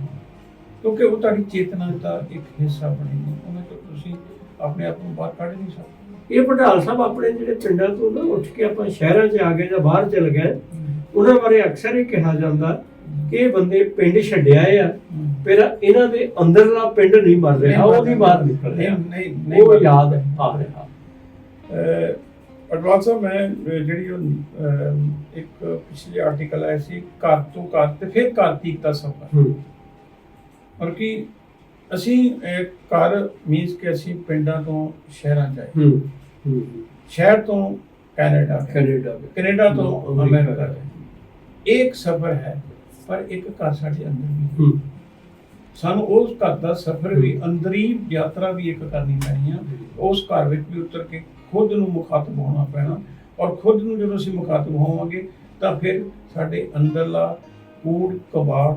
ਕਿਉਂਕਿ ਉਹ ਤੁਹਾਡੀ ਚੇਤਨਾ ਦਾ ਇੱਕ ਹਿੱਸਾ ਬਣੇ ਨੇ। ਉਹਨਾਂ ਤੋਂ ਤੁਸੀਂ ਆਪਣੇ ਆਪ ਨੂੰ ਬਾਹਰ ਕੱਢ ਨਹੀਂ ਸਕਦੇ। ਇਹ ਵਡਾਲ ਸਾਹਿਬ ਆਪਣੇ ਜਿਹੜੇ ਪਿੰਡਾਂ ਤੋਂ ਨਾ ਉੱਠ ਕੇ ਆਪਾਂ ਸ਼ਹਿਰਾਂ 'ਚ ਆ ਗਏ ਜਾਂ ਬਾਹਰ ਚਲ ਗਏ, ਉਹਨਾਂ ਬਾਰੇ ਅਕਸਰ ਇਹ ਕਿਹਾ ਜਾਂਦਾ ਕਿ ਇਹ ਬੰਦੇ ਪਿੰਡ ਛੱਡਿਆ ਆ, ਫਿਰ ਇਹਨਾਂ ਦੇ ਅੰਦਰਲਾ ਪਿੰਡ ਨਹੀਂ ਮਰ ਰਿਹਾ, ਉਹ ਨਹੀਂ ਬਾਹਰ ਨਿਕਲ ਰਿਹਾ, ਨਹੀਂ ਉਹ ਯਾਦ ਆ ਰਿਹਾ। ਅਡਵਾਂਸ ਮੈਂ ਜਿਹੜੀ ਇੱਕ ਪਿਛਲੇ ਆਰਟੀਕਲ ਆਇਆ ਸੀ, ਘਰ ਤੋਂ ਘਰ ਤੇ ਫਿਰ ਕਾਰਤਿਕ ਦਾ ਸਫ਼ਰ, ਔਰ ਕਿ ਅਸੀਂ ਘਰ ਮੀਨਸ ਕਿ ਅਸੀਂ ਪਿੰਡਾਂ ਤੋਂ ਸ਼ਹਿਰਾਂ ਜਾਏ, ਸ਼ਹਿਰ ਤੋਂ ਕੈਨੇਡਾ ਤੋਂ ਅਮਰੀਕਾ ਜਾਏ। ਇੱਕ ਸਫ਼ਰ ਹੈ, ਪਰ ਇੱਕ ਘਰ ਸਾਡੇ ਅੰਦਰ ਵੀ, ਸਾਨੂੰ ਉਸ ਘਰ ਦਾ ਸਫ਼ਰ ਵੀ, ਅੰਦਰੀ ਯਾਤਰਾ ਵੀ ਇੱਕ ਕਰਨੀ ਪੈਣੀ ਆ। ਉਸ ਘਰ ਵਿੱਚ ਵੀ ਉਤਰ ਕੇ ਖੁਦ ਨੂੰ ਮੁਖਾਤਬ ਹੋਣਾ ਪੈਣਾ, ਔਰ ਖੁਦ ਨੂੰ ਜਦੋਂ ਅਸੀਂ ਮੁਖਾਤਬ ਹੋਵਾਂਗੇ ਤਾਂ ਫਿਰ ਸਾਡੇ ਅੰਦਰਲਾ ਕੂੜ ਕਬਾੜ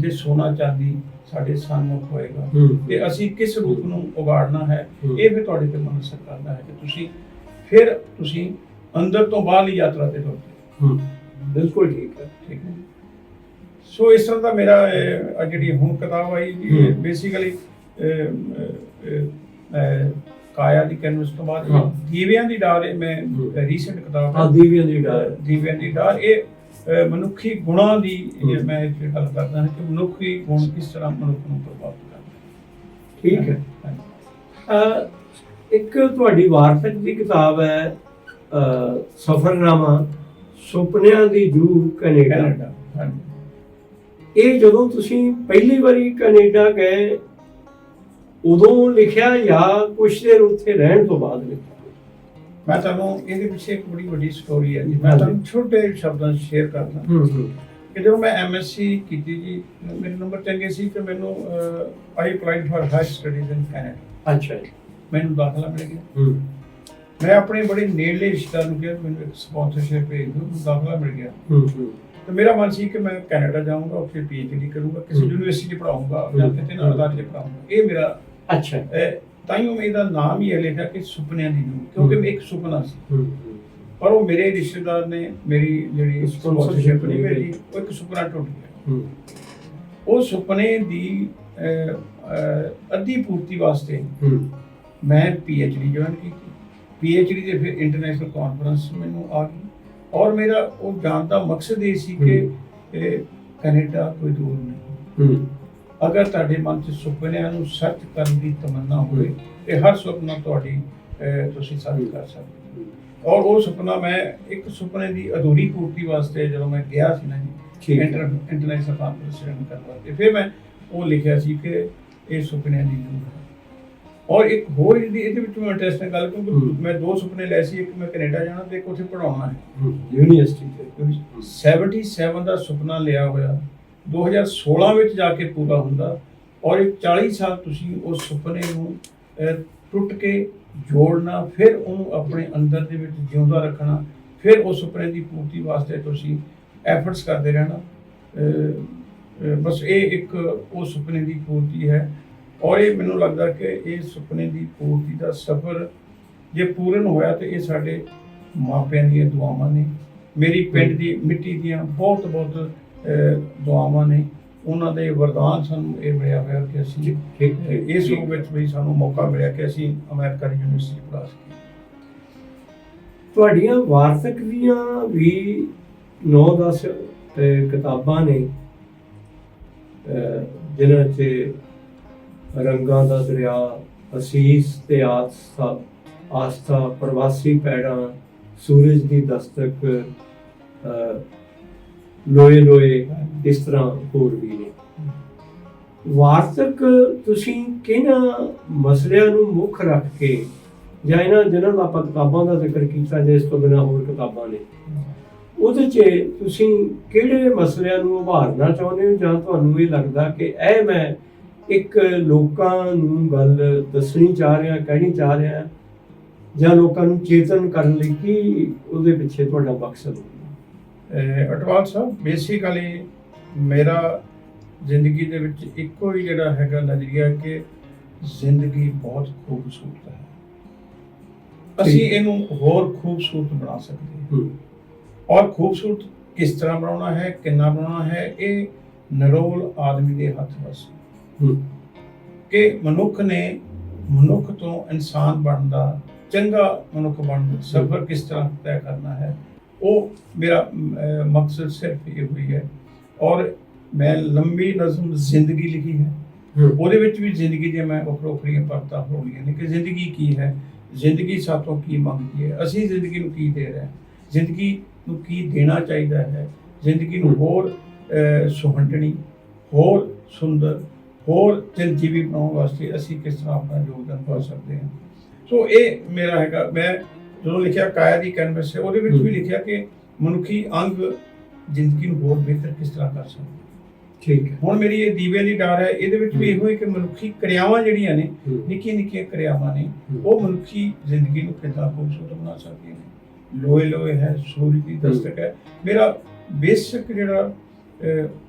ਤੇ ਸੋਨਾ ਚਾਂਦੀ ਸਾਡੇ ਸਾਹਮਣੇ ਹੋਏਗਾ, ਤੇ ਅਸੀਂ ਕਿਸ ਰੂਪ ਨੂੰ ਉਗਾੜਨਾ ਹੈ ਇਹ ਵੀ ਤੁਹਾਡੇ ਤੇ ਮਨਸਰ ਕਰਦਾ ਹੈ ਕਿ ਤੁਸੀਂ ਅੰਦਰ ਤੋਂ ਬਾਹਰਲੀ ਯਾਤਰਾ ਤੇ ਤੁਰਦੇ। ਬਿਲਕੁਲ ਠੀਕ ਹੈ, ਠੀਕ ਹੈ। ਸੋ ਇਸ ਤਰ੍ਹਾਂ ਦਾ ਮੇਰਾ ਜਿਹੜੀ ਹੁਣ ਕਿਤਾਬ ਆਈ ਜੀ, ਬੇਸਿਕਲੀ ਕਾਇਆ ਦੀ ਕੈਨਵਸ ਤੋਂ ਬਾਅਦ ਦੀਵਿਆਂ ਦੀ ਡਾਰ, ਮੈਂ ਰੀਸੈਂਟ ਕਿਤਾਬ ਦੀਵਿਆਂ ਦੀ ਡਾਰ, ਇਹ ਮਨੁੱਖੀ ਗੁਣਾਂ ਦੀ ਮੈਂ ਇੱਥੇ ਗੱਲ ਕਰਦਾ ਹਾਂ ਕਿ ਮਨੁੱਖੀ ਗੁਣ ਕਿਸ ਤਰ੍ਹਾਂ ਮਨੁੱਖ ਨੂੰ ਪ੍ਰਭਾਵਿਤ ਕਰਦੇ। ਠੀਕ ਹੈ। ਇੱਕ ਤੁਹਾਡੀ ਵਾਰਤਕ ਦੀ ਕਿਤਾਬ ਹੈ ਸਫ਼ਰਨਾਮਾ, ਸੁਪਨਿਆਂ ਦੀ ਜੂ ਕੈਨੇਡਾ। ਇਹ ਜਦੋਂ ਤੁਸੀਂ ਪਹਿਲੀ ਵਾਰੀ ਕੈਨੇਡਾ ਗਏ ਉਦੋਂ ਲਿਖਿਆ ਜਾਂ ਕੁਛ ਦੇਰ ਉੱਥੇ ਰਹਿਣ ਤੋਂ ਬਾਅਦ ਲਿਖਿਆ? ਮੈਂ ਤੁਹਾਨੂੰ ਇਹਦੇ ਪਿੱਛੇ ਇੱਕ ਬੜੀ ਵੱਡੀ ਸਟੋਰੀ ਹੈ ਜੀ, ਮੈਂ ਤੁਹਾਨੂੰ ਛੋਟੇ ਸ਼ਬਦਾਂ 'ਚ ਸ਼ੇਅਰ ਕਰਦਾ ਕਿ ਜਦੋਂ ਮੈਂ MSc ਕੀਤੀ ਜੀ, ਮੇਰੇ ਨੰਬਰ ਚੰਗੇ ਸੀ ਤੇ ਮੈਨੂੰ I applied for higher studies in Canada. ਅੱਛਾ ਜੀ। ਮੈਨੂੰ ਦਾਖਲਾ ਮਿਲ ਗਿਆ। ਮੈਂ ਆਪਣੇ ਬੜੇ ਨੇੜਲੇ ਰਿਸ਼ਤੇਦਾਰ ਨੂੰ ਕਿਹਾ ਮੈਨੂੰ ਇੱਕ ਸਪਾਂਸਰਸ਼ਿਪ ਭੇਜ ਦਿਓ, ਦਾਖਲਾ ਮਿਲ ਗਿਆ। ਤੇ ਮੇਰਾ ਮਨ ਸੀ ਕਿ ਮੈਂ ਕੈਨੇਡਾ ਜਾਊਂਗਾ, ਉੱਥੇ PhD ਕਰੂੰਗਾ, ਕਿਸੇ ਯੂਨੀਵਰਸਿਟੀ 'ਚ ਪੜਾਊਂਗਾ ਜਾਂ ਕਿਤੇ ਨਾ ਅਦਾਰੇ 'ਚ ਪੜਾਊਂਗਾ। ਇਹ ਮੇਰਾ ਤਾਈਓ ਮੈਂ ਇਹਦਾ ਨਾਮ ਹੀ ਲਿਖਿਆ ਕਿ ਸੁਪਨਿਆਂ ਦੀ ਜੂ, ਕਿਉਂਕਿ ਇੱਕ ਸੁਪਨਾ ਸੀ। ਪਰ ਉਹ ਮੇਰੇ ਰਿਸ਼ਤੇਦਾਰ ਨੇ ਮੇਰੀ ਜਿਹੜੀ ਸਪਾਂਸਰਸ਼ਿਪ ਨਹੀਂ ਮਿਲੀ, ਉਹ ਇੱਕ ਸੁਪਨਾ ਟੁੱਟ ਗਿਆ। ਉਹ ਸੁਪਨੇ ਦੀ ਅੱਧੀ ਪੂਰਤੀ ਵਾਸਤੇ ਮੈਂ PhD ਜੁਆਇਨ ਕੀਤੀ। PhD ਦੇ ਫਿਰ ਇੰਟਰਨੈਸ਼ਨਲ ਕਾਨਫਰੰਸ ਮੈਨੂੰ ਆ ਗਈ, ਔਰ ਮੇਰਾ ਉਹ ਜਾਣ ਦਾ ਮਕਸਦ ਇਹ ਸੀ ਕਿ ਕੈਨੇਡਾ ਕੋਈ ਦੂਰ ਨਹੀਂ। ਅਗਰ ਤੁਹਾਡੇ ਮਨ 'ਚ ਸੁਪਨਿਆਂ ਨੂੰ ਸੱਚ ਕਰਨ ਦੀ ਤਮੰਨਾ ਹੋਵੇ ਤੇ ਹਰ ਸੁਪਨਾ ਤੁਹਾਡੀ ਤੁਸੀਂ ਸੱਚ ਕਰ ਸਕਦੇ। ਔਰ ਉਹ ਸੁਪਨਾ, ਮੈਂ ਇੱਕ ਸੁਪਨੇ ਦੀ ਅਧੂਰੀ ਪੂਰਤੀ ਵਾਸਤੇ ਜਦੋਂ ਮੈਂ ਗਿਆ ਸੀ ਨਾ ਜੀ ਇੰਟਰਨੈਸ਼ਨਲ ਕਾਨਫਰੰਸ ਅਟੈਂਡ ਕਰਨ ਵਾਸਤੇ, ਫਿਰ ਮੈਂ ਉਹ ਲਿਖਿਆ ਸੀ ਕਿ ਇਹ ਸੁਪਨਿਆਂ ਦੀ ਜੂ ਹੈ। ਔਰ ਇੱਕ ਹੋਰ ਇਹਦੇ ਵਿੱਚ ਮੈਂ ਇੰਟਰਸਟਿੰਗ ਗੱਲ, ਕਿਉਂਕਿ ਮੈਂ ਦੋ ਸੁਪਨੇ ਲਏ ਸੀ, ਇੱਕ ਮੈਂ ਕੈਨੇਡਾ ਜਾਣਾ ਤੇ ਇੱਕ ਉੱਥੇ ਪੜਾਉਣਾ ਹੈ ਯੂਨੀਵਰਸਿਟੀ ਤੇ। 77 ਦਾ ਸੁਪਨਾ ਲਿਆ ਹੋਇਆ 2016 ਵਿੱਚ ਜਾ ਕੇ ਪੂਰਾ ਹੁੰਦਾ, ਔਰ ਇੱਕ 40 ਸਾਲ ਤੁਸੀਂ ਉਸ ਸੁਪਨੇ ਨੂੰ ਟੁੱਟ ਕੇ ਜੋੜਨਾ, ਫਿਰ ਉਹਨੂੰ ਆਪਣੇ ਅੰਦਰ ਦੇ ਵਿੱਚ ਜਿਉਂਦਾ ਰੱਖਣਾ, ਫਿਰ ਉਸ ਸੁਪਨੇ ਦੀ ਪੂਰਤੀ ਵਾਸਤੇ ਤੁਸੀਂ ਐਫਰਟਸ ਕਰਦੇ ਰਹਿਣਾ। ਬਸ ਇਹ ਇੱਕ ਉਹ ਸੁਪਨੇ ਦੀ ਪੂਰਤੀ ਹੈ। ਔਰ ਇਹ ਮੈਨੂੰ ਲੱਗਦਾ ਕਿ ਇਹ ਸੁਪਨੇ ਦੀ ਪੂਰਤੀ ਦਾ ਸਫ਼ਰ ਜੇ ਪੂਰਨ ਹੋਇਆ ਤੇ ਇਹ ਸਾਡੇ ਮਾਪਿਆਂ ਦੀਆਂ ਦੁਆਵਾਂ ਨੇ, ਮੇਰੀ ਪਿੰਡ ਦੀ ਮਿੱਟੀ ਦੀਆਂ ਬਹੁਤ ਬਹੁਤ ਦੁਆਵਾਂ ਨੇ, ਉਹਨਾਂ ਦੇ ਵਰਦਾਨ ਸਾਨੂੰ ਇਹ ਮਿਲਿਆ ਹੋਇਆ ਕਿ ਅਸੀਂ ਇਸ ਰੂਪ ਵਿੱਚ ਵੀ ਸਾਨੂੰ ਮੌਕਾ ਮਿਲਿਆ ਕਿ ਅਸੀਂ ਅਮਰੀਕਾ ਦੀ ਯੂਨੀਵਰਸਿਟੀ ਪੜ੍ਹਾ ਸਕੀਏ। ਤੁਹਾਡੀਆਂ ਵਾਰਤਕ ਦੀਆਂ ਵੀ 9-10 ਕਿਤਾਬਾਂ ਨੇ ਜਿਨ੍ਹਾਂ 'ਚ ਰੰਗਾਂ ਦਾ ਦਰਿਆ, ਅਸੀਸ ਤੇ ਆਸਥਾ, ਪ੍ਰਵਾਸੀ ਪੈੜਾਂ, ਸੂਰਜ ਦੀ ਦਸਤਕ, ਲੋਏ ਲੋਏ, ਇਸ ਤਰ੍ਹਾਂ ਹੋਰ ਵੀ ਨੇ। ਵਾਰਤਕ ਤੁਸੀਂ ਕਿਹਨਾਂ ਮਸਲਿਆਂ ਨੂੰ ਮੁੱਖ ਰੱਖ ਕੇ, ਜਾਂ ਜਿਨ੍ਹਾਂ ਦਾ ਆਪਾਂ ਕਿਤਾਬਾਂ ਦਾ ਜ਼ਿਕਰ ਕੀਤਾ ਜਾਂ ਇਸ ਤੋਂ ਬਿਨਾਂ ਹੋਰ ਕਿਤਾਬਾਂ ਨੇ, ਉਹਦੇ 'ਚ ਤੁਸੀਂ ਕਿਹੜੇ ਮਸਲਿਆਂ ਨੂੰ ਉਭਾਰਨਾ ਚਾਹੁੰਦੇ ਹੋ, ਜਾਂ ਤੁਹਾਨੂੰ ਇਹ ਲੱਗਦਾ ਕਿ ਇਹ ਮੈਂ ਇੱਕ ਲੋਕਾਂ ਨੂੰ ਗੱਲ ਦੱਸਣੀ ਚਾਹ ਰਿਹਾ, ਕਹਿਣੀ ਚਾਹ ਰਿਹਾ, ਜਾਂ ਲੋਕਾਂ ਨੂੰ ਚੇਤਨ ਕਰਨ ਲਈ ਕੀ ਉਹਦੇ ਪਿੱਛੇ ਤੁਹਾਡਾ ਮਕਸਦ ਹੋਊਗਾ? ਅਟਵਾਲ ਸਾਹਿਬ, ਬੇਸਿਕਲੀ ਮੇਰਾ ਜ਼ਿੰਦਗੀ ਦੇ ਵਿੱਚ ਇੱਕੋ ਹੀ ਜਿਹੜਾ ਹੈਗਾ ਨਜ਼ਰੀਆ ਕਿ ਜ਼ਿੰਦਗੀ ਬਹੁਤ ਖੂਬਸੂਰਤ ਹੈ, ਅਸੀਂ ਇਹਨੂੰ ਹੋਰ ਖੂਬਸੂਰਤ ਬਣਾ ਸਕਦੇ ਹਾਂ। ਔਰ ਖੂਬਸੂਰਤ ਕਿਸ ਤਰ੍ਹਾਂ ਬਣਾਉਣਾ ਹੈ, ਕਿੰਨਾ ਬਣਾਉਣਾ ਹੈ, ਇਹ ਨਿਰੋਲ ਆਦਮੀ ਦੇ ਹੱਥ ਵਸ ਕਿ ਮਨੁੱਖ ਤੋਂ ਇਨਸਾਨ ਬਣਨ ਦਾ, ਚੰਗਾ ਮਨੁੱਖ ਬਣਨ ਦਾ ਸਫ਼ਰ ਕਿਸ ਤਰ੍ਹਾਂ ਤੈਅ ਕਰਨਾ ਹੈ, ਉਹ ਮੇਰਾ ਮਕਸਦ ਸਿਰਫ ਇਹ ਹੋਈ ਹੈ। ਔਰ ਮੈਂ ਲੰਬੀ ਨਜ਼ਮ ਜ਼ਿੰਦਗੀ ਲਿਖੀ ਹੈ, ਉਹਦੇ ਵਿੱਚ ਵੀ ਜ਼ਿੰਦਗੀ ਦੀਆਂ ਮੈਂ ਵੱਖਰੀਆਂ ਪਰਤਾਂ ਹੋਣੀਆਂ ਨੇ ਕਿ ਜ਼ਿੰਦਗੀ ਕੀ ਹੈ, ਜ਼ਿੰਦਗੀ ਸਾਤੋਂ ਕੀ ਮੰਗਦੀ ਹੈ, ਅਸੀਂ ਜ਼ਿੰਦਗੀ ਨੂੰ ਕੀ ਦੇ ਰਹੇ ਹਾਂ, ਜ਼ਿੰਦਗੀ ਨੂੰ ਕੀ ਦੇਣਾ ਚਾਹੀਦਾ ਹੈ, ਜ਼ਿੰਦਗੀ ਨੂੰ ਹੋਰ ਸੁਹੰਡਣੀ, ਹੋਰ ਸੁੰਦਰ, ਹੋਰ ਚਿਰਜੀਵੀ ਬਣਾਉਣ ਵਾਸਤੇ ਅਸੀਂ ਕਿਸ ਤਰ੍ਹਾਂ ਆਪਣਾ ਯੋਗਦਾਨ ਪਾ ਸਕਦੇ ਹਾਂ। ਸੋ ਇਹ ਮੇਰਾ ਹੈਗਾ। ਮੈਂ ਜਦੋਂ ਲਿਖਿਆ ਕਾਇਆ ਦੀ ਕੈਨਵਸ, ਉਹਦੇ ਵਿੱਚ ਵੀ ਲਿਖਿਆ ਕਿ ਮਨੁੱਖੀ ਅੰਗ ਜ਼ਿੰਦਗੀ ਨੂੰ ਹੋਰ ਬਿਹਤਰ ਕਿਸ ਤਰ੍ਹਾਂ ਕਰ ਸਕਦੇ। ਠੀਕ ਹੈ। ਹੁਣ ਮੇਰੀ ਇਹ ਦੀਵੇ ਦੀ ਡਾਰ ਹੈ, ਇਹਦੇ ਵਿੱਚ ਵੀ ਇਹੋ ਹੀ ਕਿ ਮਨੁੱਖੀ ਕਿਰਿਆਵਾਂ ਜਿਹੜੀਆਂ ਨੇ, ਨਿੱਕੀਆਂ ਨਿੱਕੀਆਂ ਕਿਰਿਆਵਾਂ ਨੇ, ਉਹ ਮਨੁੱਖੀ ਜ਼ਿੰਦਗੀ ਨੂੰ ਕਿੱਦਾਂ ਖੂਬਸੂਰਤ ਬਣਾ ਸਕਦੀਆਂ ਨੇ। ਲੋਏ ਲੋਏ ਹੈ, ਸੂਰਜ ਦੀ ਦਸਤਕ ਹੈ। ਮੇਰਾ ਬੇਸਿਕ ਜਿਹੜਾ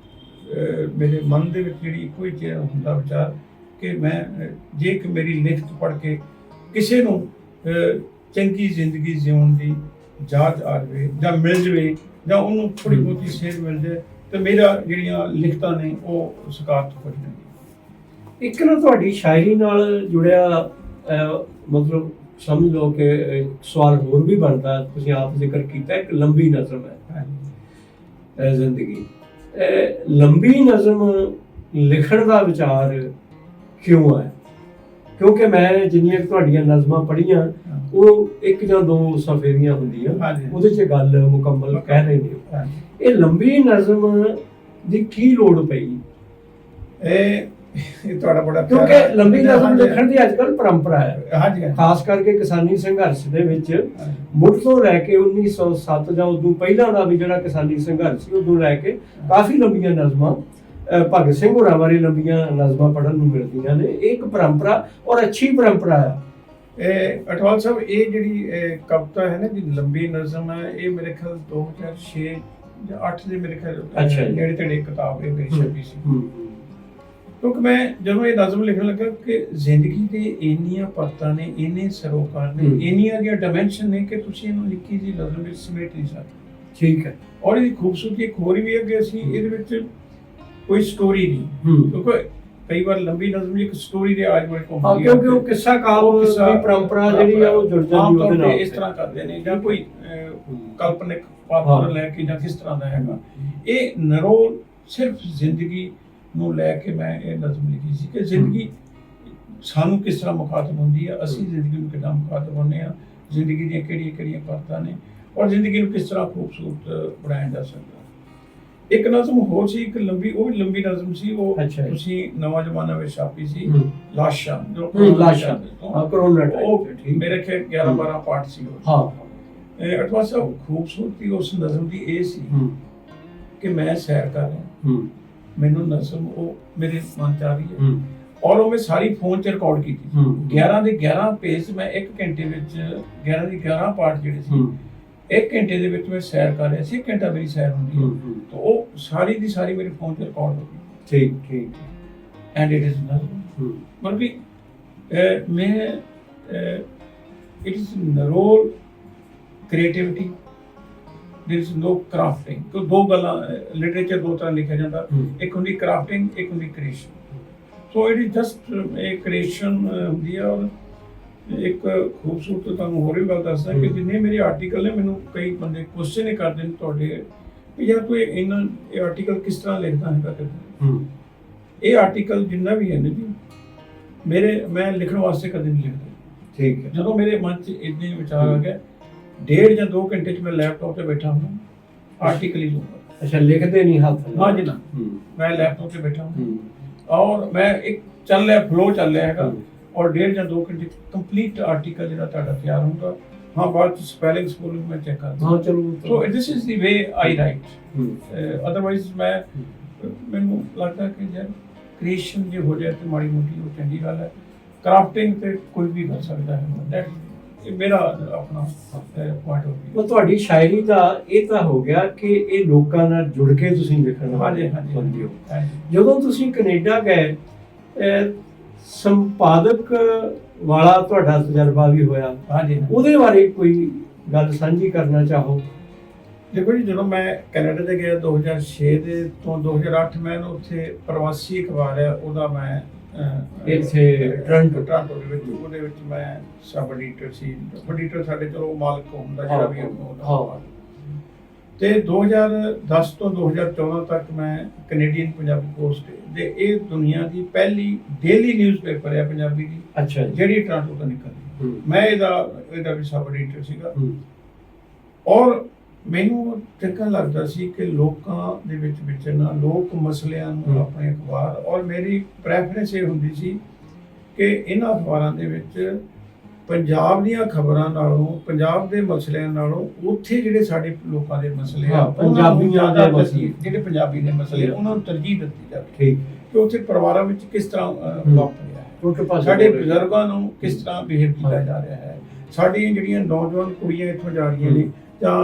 ਮੇਰੇ ਮਨ ਦੇ ਵਿੱਚ ਜਿਹੜੀ ਇੱਕੋ ਹੀ ਹੁੰਦਾ ਵਿਚਾਰ ਕਿ ਮੈਂ ਜੇ ਇੱਕ ਮੇਰੀ ਲਿਖਤ ਪੜ੍ਹ ਕੇ ਕਿਸੇ ਨੂੰ ਚੰਗੀ ਜ਼ਿੰਦਗੀ ਜਿਉਣ ਦੀ ਜਾਚ ਆ ਜਾਵੇ ਜਾਂ ਮਿਲ ਜਾਵੇ, ਜਾਂ ਉਹਨੂੰ ਥੋੜ੍ਹੀ ਬਹੁਤੀ ਸੇਧ ਮਿਲ ਜਾਏ, ਤੇ ਮੇਰਾ ਜਿਹੜੀਆਂ ਲਿਖਤਾਂ ਨੇ ਉਹ ਸਕਾਰਤ ਹੋ ਜਾਣਗੀਆਂ। ਇੱਕ ਨਾ ਤੁਹਾਡੀ ਸ਼ਾਇਰੀ ਨਾਲ ਜੁੜਿਆ ਮਤਲਬ ਸਮਝ ਲਓ ਕਿ ਸਵਾਲ ਹੋਰ ਵੀ ਬਣਦਾ, ਤੁਸੀਂ ਆਪ ਜ਼ਿਕਰ ਕੀਤਾ, ਇੱਕ ਲੰਬੀ ਨਜ਼ਮ ਹੈ ਜ਼ਿੰਦਗੀ। ਲੰਬੀ ਨਜ਼ਮ ਲਿਖਣ ਦਾ ਵਿਚਾਰ ਕਿਉਂ ਹੈ? ਕਿਉਂਕਿ ਮੈਂ ਜਿੰਨੀਆਂ ਤੁਹਾਡੀਆਂ ਨਜ਼ਮਾਂ ਪੜ੍ਹੀਆਂ, ਉਹ 1 ਜਾਂ 2 ਸਫ਼ੇ ਦੀਆਂ ਹੁੰਦੀਆਂ, ਉਹਦੇ 'ਚ ਗੱਲ ਮੁਕੰਮਲ ਕਹਿ ਰਹੇ ਨੇ। ਇਹ ਲੰਬੀ ਨਜ਼ਮ ਦੀ ਕੀ ਲੋੜ ਪਈ? ਇਹ ਤੁਹਾਡਾ ਬੜਾ, ਕਿਉਂਕਿ ਲੰਬੀ ਨਜ਼ਮ ਲਿਖਣ ਦੀ ਅੱਜ ਕੱਲ੍ਹ ਪਰੰਪਰਾ ਹੈ, ਖਾਸ ਕਰਕੇ ਕਿਸਾਨੀ ਸੰਘਰਸ਼ ਦੇ ਵਿੱਚ ਮੁੱਢ ਤੋਂ ਲੈ ਕੇ 1907 ਜਾਂ ਉਦੋਂ ਪਹਿਲਾਂ ਦਾ ਵੀ ਜਿਹੜਾ ਕਿਸਾਨੀ ਸੰਘਰਸ਼ ਸੀ, ਉਦੋਂ ਲੈ ਕੇ ਕਾਫੀ ਲੰਬੀਆਂ ਨਜ਼ਮਾਂ, ਭਗਤ ਸਿੰਘ ਹੋਰਾਂ ਬਾਰੇ ਲੰਬੀਆਂ ਨਜ਼ਮਾਂ ਪੜ੍ਹਨ ਨੂੰ ਮਿਲਦੀਆਂ ਨੇ। ਇਹ ਇੱਕ ਪਰੰਪਰਾ ਔਰ ਅੱਛੀ ਪਰੰਪਰਾ ਹੈ। ਅਟਵਾਲ ਸਾਹਿਬ, ਇਹ ਜਿਹੜੀ ਕਵਿਤਾ ਹੈ ਨਾ ਜੀ, ਲੰਬੀ ਨਜ਼ਮ ਹੈ, ਇਹ ਮੇਰੇ ਖਿਆਲ 2006 ਜਾਂ 8 ਦੇ ਮੇਰੇ ਖਿਆਲ ਨੇੜੇ ਤੇੜੇ ਕਿਤਾਬ ਇਹ ਮੇਰੀ ਛਪੀ ਸੀ। ਕਿਉਂਕਿ ਮੈਂ ਜਦੋਂ ਇਹ ਨਜ਼ਮ ਲਿਖਣ ਲੱਗਾ ਕਿ ਜ਼ਿੰਦਗੀ ਦੇ ਇੰਨੀਆਂ ਪਰਤਾਂ ਨੇ, ਇੰਨੇ ਸਰੋਕਾਰ ਨੇ, ਇੰਨੀਆਂ ਜਿਹੀਆਂ ਡਾਇਮੈਂਸ਼ਨ ਨੇ ਕਿ ਤੁਸੀਂ ਇਹਨੂੰ ਨਿੱਕੀ ਜਿਹੀ ਨਜ਼ਮ ਵਿੱਚ ਸਮੇਟ ਨਹੀਂ ਸਕਦੇ। ਠੀਕ ਹੈ। ਔਰ ਇਹਦੀ ਖੂਬਸੂਰਤੀ ਇੱਕ ਹੋਰ ਵੀ ਹੈ ਕਿ ਅਸੀਂ ਇਹਦੇ ਵਿੱਚ ਕੋਈ ਸਟੋਰੀ ਨਹੀਂ, ਕਿਉਂਕਿ ਕਈ ਵਾਰ ਲੰਬੀ ਨਜ਼ਮ ਇੱਕ ਸਟੋਰੀ ਦੇ ਆਜ ਬੜੇ ਘੁੰਮਦੀ ਹੈ, ਕਿਉਂਕਿ ਉਹ ਕਿੱਸਾ ਕਾਵਿ ਦੀ ਪਰੰਪਰਾ ਜਿਹੜੀ ਆ ਉਹ ਜੁੜ ਜਾਂਦੀ ਉਹਦੇ ਨਾਲ। ਇਸ ਤਰ੍ਹਾਂ ਕਰਦੇ ਨੇ, ਜਾਂ ਕੋਈ ਕਲਪਨਿਕ ਪਾਤਰ ਲੈ ਕੇ ਜਾਂ ਕਿਸ ਤਰ੍ਹਾਂ ਦਾ ਹੈਗਾ। ਇਹ ਨਿਰੋਲ ਸਿਰਫ ਜ਼ਿੰਦਗੀ ਨੂੰ ਲੈ ਕੇ ਮੈਂ ਇਹ ਨਜ਼ਮ ਲਿਖੀ ਸੀ ਕਿ ਜ਼ਿੰਦਗੀ ਸਾਨੂੰ ਕਿਸ ਤਰ੍ਹਾਂ ਮੁਖਾਤਬ ਹੁੰਦੀ ਹੈ, ਅਸੀਂ ਜ਼ਿੰਦਗੀ ਨੂੰ ਕਿੱਦਾਂ ਮੁਖਾਤਬ ਹੁੰਦੇ ਹਾਂ, ਜ਼ਿੰਦਗੀ ਦੀਆਂ ਕਿਹੜੀਆਂ ਪਰਤਾਂ ਨੇ, ਔਰ ਜ਼ਿੰਦਗੀ ਨੂੰ ਕਿਸ ਤਰ੍ਹਾਂ ਖੂਬਸੂਰਤ ਬਣਾਇਆ ਜਾ ਸਕਦਾ। ਇੱਕ ਨਜ਼ਮ ਹੋਰ ਸੀ, ਇੱਕ ਲੰਬੀ, ਉਹ ਵੀ ਲੰਬੀ ਨਜ਼ਮ ਸੀ, ਉਹ ਤੁਸੀਂ ਨਵਾਂ ਜ਼ਮਾਨਾ ਵਿੱਚ ਛਾਪੀ ਸੀ, ਲਾਸ਼ਾਂ, ਜੋ ਲਾਸ਼ਾਂ, ਉਹ ਮੇਰੇ ਖਿਆਲ 11-12 ਪਾਠ ਸੀ। ਅਟਵਾਲ ਸਾਹਿਬ, ਖੂਬਸੂਰਤੀ ਉਸ ਨਜ਼ਮ ਦੀ ਇਹ ਸੀ ਕਿ ਮੈਂ ਸੈਰ ਕਰ ਰਿਹਾ, ਮੈਨੂੰ ਨਜ਼ਮ ਉਹ ਮੇਰੇ ਮਨ ਚ ਆ ਰਹੀ ਹੈ, ਔਰ ਉਹ ਮੈਂ ਸਾਰੀ ਫੋਨ 'ਚ ਰਿਕਾਰਡ ਕੀਤੀ। 11 ਦੇ 11 ਪੇਜ ਮੈਂ 1 ਘੰਟੇ ਵਿੱਚ 11 ਦੇ 11 ਪਾਠ ਜਿਹੜੇ ਸੀ 1 ਘੰਟੇ ਦੇ ਵਿੱਚ ਮੈਂ ਸੈਰ ਕਰ ਰਿਹਾ ਸੀ। 1 ਘੰਟਾ ਮੇਰੀ ਸੈਰ ਹੁੰਦੀ ਹੈ, ਤਾਂ ਉਹ ਸਾਰੀ ਦੀ ਸਾਰੀ ਮੇਰੇ ਫੋਨ 'ਚ ਰਿਕਾਰਡ ਹੋ ਗਈ। ਠੀਕ ਐਂਡ ਇਟ ਇਜ਼ ਨਜ਼ਮ, ਮਤਲਬ ਕਿ ਮੈਂ it is narol creativity, there is no crafting। तो 2 ਗੱਲਾਂ ਲਿਟਰੇਚਰ 2 ਤਰ੍ਹਾਂ ਲਿਖਿਆ ਜਾਂਦਾ, ਇੱਕ ਹੁੰਦੀ ਕ੍ਰਾਫਟਿੰਗ, ਇੱਕ ਹੁੰਦੀ creation. So it is just ਇਹ ਕ੍ਰੀਏਸ਼ਨ ਹੁੰਦੀ ਹੈ। ਔਰ ਇੱਕ ਖੂਬਸੂਰਤ ਤੁਹਾਨੂੰ ਹੋਰ ਵੀ ਗੱਲ ਦੱਸਦਾ ਕਿ ਜਿੰਨੇ ਮੇਰੇ ਆਰਟੀਕਲ ਨੇ, ਮੈਨੂੰ ਕਈ ਬੰਦੇ ਕੁਐਸਚਨ ਹੀ ਕਰਦੇ ਨੇ ਤੁਹਾਡੇ ਵੀ ਯਾਰ ਤੂੰ ਇਹ ਆਰਟੀਕਲ ਕਿਸ ਤਰ੍ਹਾਂ ਲਿਖਦਾ ਹੈਗਾ। ਇਹ ਆਰਟੀਕਲ ਜਿੰਨਾ ਵੀ ਹੈ ਨਾ ਜੀ, ਮੈਂ ਲਿਖਣ ਵਾਸਤੇ ਕਦੇ ਨਹੀਂ ਲਿਖਦਾ। ਠੀਕ ਹੈ। ਜਦੋਂ ਮੇਰੇ ਮਨ 'ਚ ਇੰਨੇ ਵਿਚਾਰ ਆ ਗਏ, 1.5 ਜਾਂ 2 ਘੰਟੇ 'ਚ ਮੈਂ ਲੈਪਟਾਪ ਤੇ ਬੈਠਾ ਹਾਂ, ਆਰਟੀਕਲ ਹੀ ਲੂੰਗਾ। ਅੱਛਾ, ਲਿਖਦੇ ਨਹੀਂ ਹੱਥ ਨਾਲ? ਹਾਂਜੀ ਨਾ, ਮੈਂ ਲੈਪਟਾਪ ਤੇ ਬੈਠਾ ਹਾਂ ਔਰ ਮੈਂ ਇੱਕ ਚੱਲ ਰਿਹਾ ਫਲੋ ਚੱਲ ਰਿਹਾ ਹੈਗਾ, ਔਰ 1.5 ਜਾਂ 2 ਘੰਟੇ ਕੰਪਲੀਟ ਆਰਟੀਕਲ ਜਿਹੜਾ ਤੁਹਾਡਾ ਤਿਆਰ ਹੋਊਗਾ। ਹਾਂ, ਬਾਅਦ 'ਚ ਸਪੈਲਿੰਗ ਸਪੂਲਿੰਗ ਮੈਂ ਚੈੱਕ ਕਰਦਾ। ਹਾਂ, ਚਲੋ। So this is the way I write. Otherwise ਮੈਨੂੰ ਲੱਗਦਾ ਕਿ ਯਾਰ ਕ੍ਰੀਏਸ਼ਨ ਜੇ ਹੋ ਜਾਏ ਤੇ ਮਾੜੀ ਮੋਟੀ ਉਹ ਚੰਗੀ ਗੱਲ ਹੈ। ਕਰਾਫਟਿੰਗ ਤੇ ਕੋਈ ਵੀ ਕਰ ਸਕਦਾ ਹੈ। ਦੈਟ ਇਹ ਮੇਰਾ ਆਪਣਾ ਪੁਆਇੰਟ ਆਫ ਉਹ ਤੁਹਾਡੀ ਸ਼ਾਇਰੀ ਦਾ ਇਹ ਤਾਂ ਹੋ ਗਿਆ ਕਿ ਇਹ ਲੋਕਾਂ ਨਾਲ ਜੁੜ ਕੇ ਤੁਸੀਂ ਲਿਖਣ ਵਾਲੇ ਬੰਦੇ ਹੋ। ਜਦੋਂ ਤੁਸੀਂ ਕੈਨੇਡਾ ਗਏ ਸੰਪਾਦਕ ਵਾਲਾ ਤੁਹਾਡਾ ਤਜਰਬਾ ਵੀ ਹੋਇਆ, ਉਹਦੇ ਬਾਰੇ ਕੋਈ ਗੱਲ ਸਾਂਝੀ ਕਰਨਾ ਚਾਹੋ? ਦੇਖੋ ਜੀ, ਜਦੋਂ ਮੈਂ ਕੈਨੇਡਾ ਤੇ ਗਿਆ 2006 ਦੇ ਤੋਂ 2008 ਮੈਂ ਉੱਥੇ ਪ੍ਰਵਾਸੀ ਅਖਬਾਰ ਹੈ ਉਹਦਾ ਮੈਂ ਇੱਥੇ ਟੋਰਾਂਟੋ ਦੇ ਵਿੱਚ ਉਹਦੇ ਵਿੱਚ ਮੈਂ ਸਬ ਐਡੀਟਰ ਸੀ। ਐਡੀਟਰ ਸਾਡੇ ਚਲੋ ਮਾਲਕ ਹੁੰਦਾ ਜਿਹੜਾ ਵੀ ਹੁੰਦਾ। ਤੇ 2010 ਤੋਂ 2014 ਤੱਕ ਮੈਂ ਕੈਨੇਡੀਅਨ ਪੰਜਾਬੀ ਪੋਸਟ ਦੇ ਇਹ ਦੁਨੀਆ ਦੀ ਪਹਿਲੀ ਡੇਲੀ ਨਿਊਜ਼ਪੇਪਰ ਹੈ ਪੰਜਾਬੀ ਦੀ, ਅੱਛਾ, ਜਿਹੜੀ ਟੋਰਾਂਟੋ ਤੋਂ ਨਿਕਲਦੀ। ਮੈਂ ਇਹਦਾ ਵੀ ਸਬ ਐਡੀਟਰ ਸੀਗਾ। ਔਰ ਮੈਨੂੰ ਚੰਗਾ ਲੱਗਦਾ ਸੀ ਕਿ ਲੋਕਾਂ ਦੇ ਵਿੱਚ ਵਿਚਰਨਾ, ਲੋਕ ਮਸਲਿਆਂ ਨੂੰ ਆਪਣੇ ਅਖਬਾਰ, ਔਰ ਮੇਰੀ ਪ੍ਰੈਫਰੈਂਸ ਇਹ ਹੁੰਦੀ ਸੀ ਕਿ ਇਹਨਾਂ ਅਖਬਾਰਾਂ ਦੇ ਵਿੱਚ ਪੰਜਾਬ ਦੀਆਂ ਖਬਰਾਂ ਨਾਲੋਂ, ਪੰਜਾਬ ਦੇ ਮਸਲਿਆਂ ਨਾਲੋਂ ਉੱਥੇ ਜਿਹੜੇ ਸਾਡੇ ਲੋਕਾਂ ਦੇ ਮਸਲੇ ਆ, ਪੰਜਾਬੀਆਂ ਦੇ ਮਸਲੇ, ਜਿਹੜੇ ਪੰਜਾਬੀ ਦੇ ਮਸਲੇ ਉਹਨਾਂ ਨੂੰ ਤਰਜੀਹ ਦਿੱਤੀ ਜਾਵੇ। ਠੀਕ, ਕਿ ਉੱਥੇ ਪਰਿਵਾਰਾਂ ਵਿੱਚ ਕਿਸ ਤਰ੍ਹਾਂ ਵਾਪਰਿਆ ਹੈ, ਸਾਡੇ ਬਜ਼ੁਰਗਾਂ ਨੂੰ ਕਿਸ ਤਰ੍ਹਾਂ ਬਿਹੇਵ ਕੀਤਾ ਜਾ ਰਿਹਾ ਹੈ, ਸਾਡੀਆਂ ਜਿਹੜੀਆਂ ਨੌਜਵਾਨ ਕੁੜੀਆਂ ਇੱਥੋਂ ਜਾ ਰਹੀਆਂ ਨੇ ਜਾਂ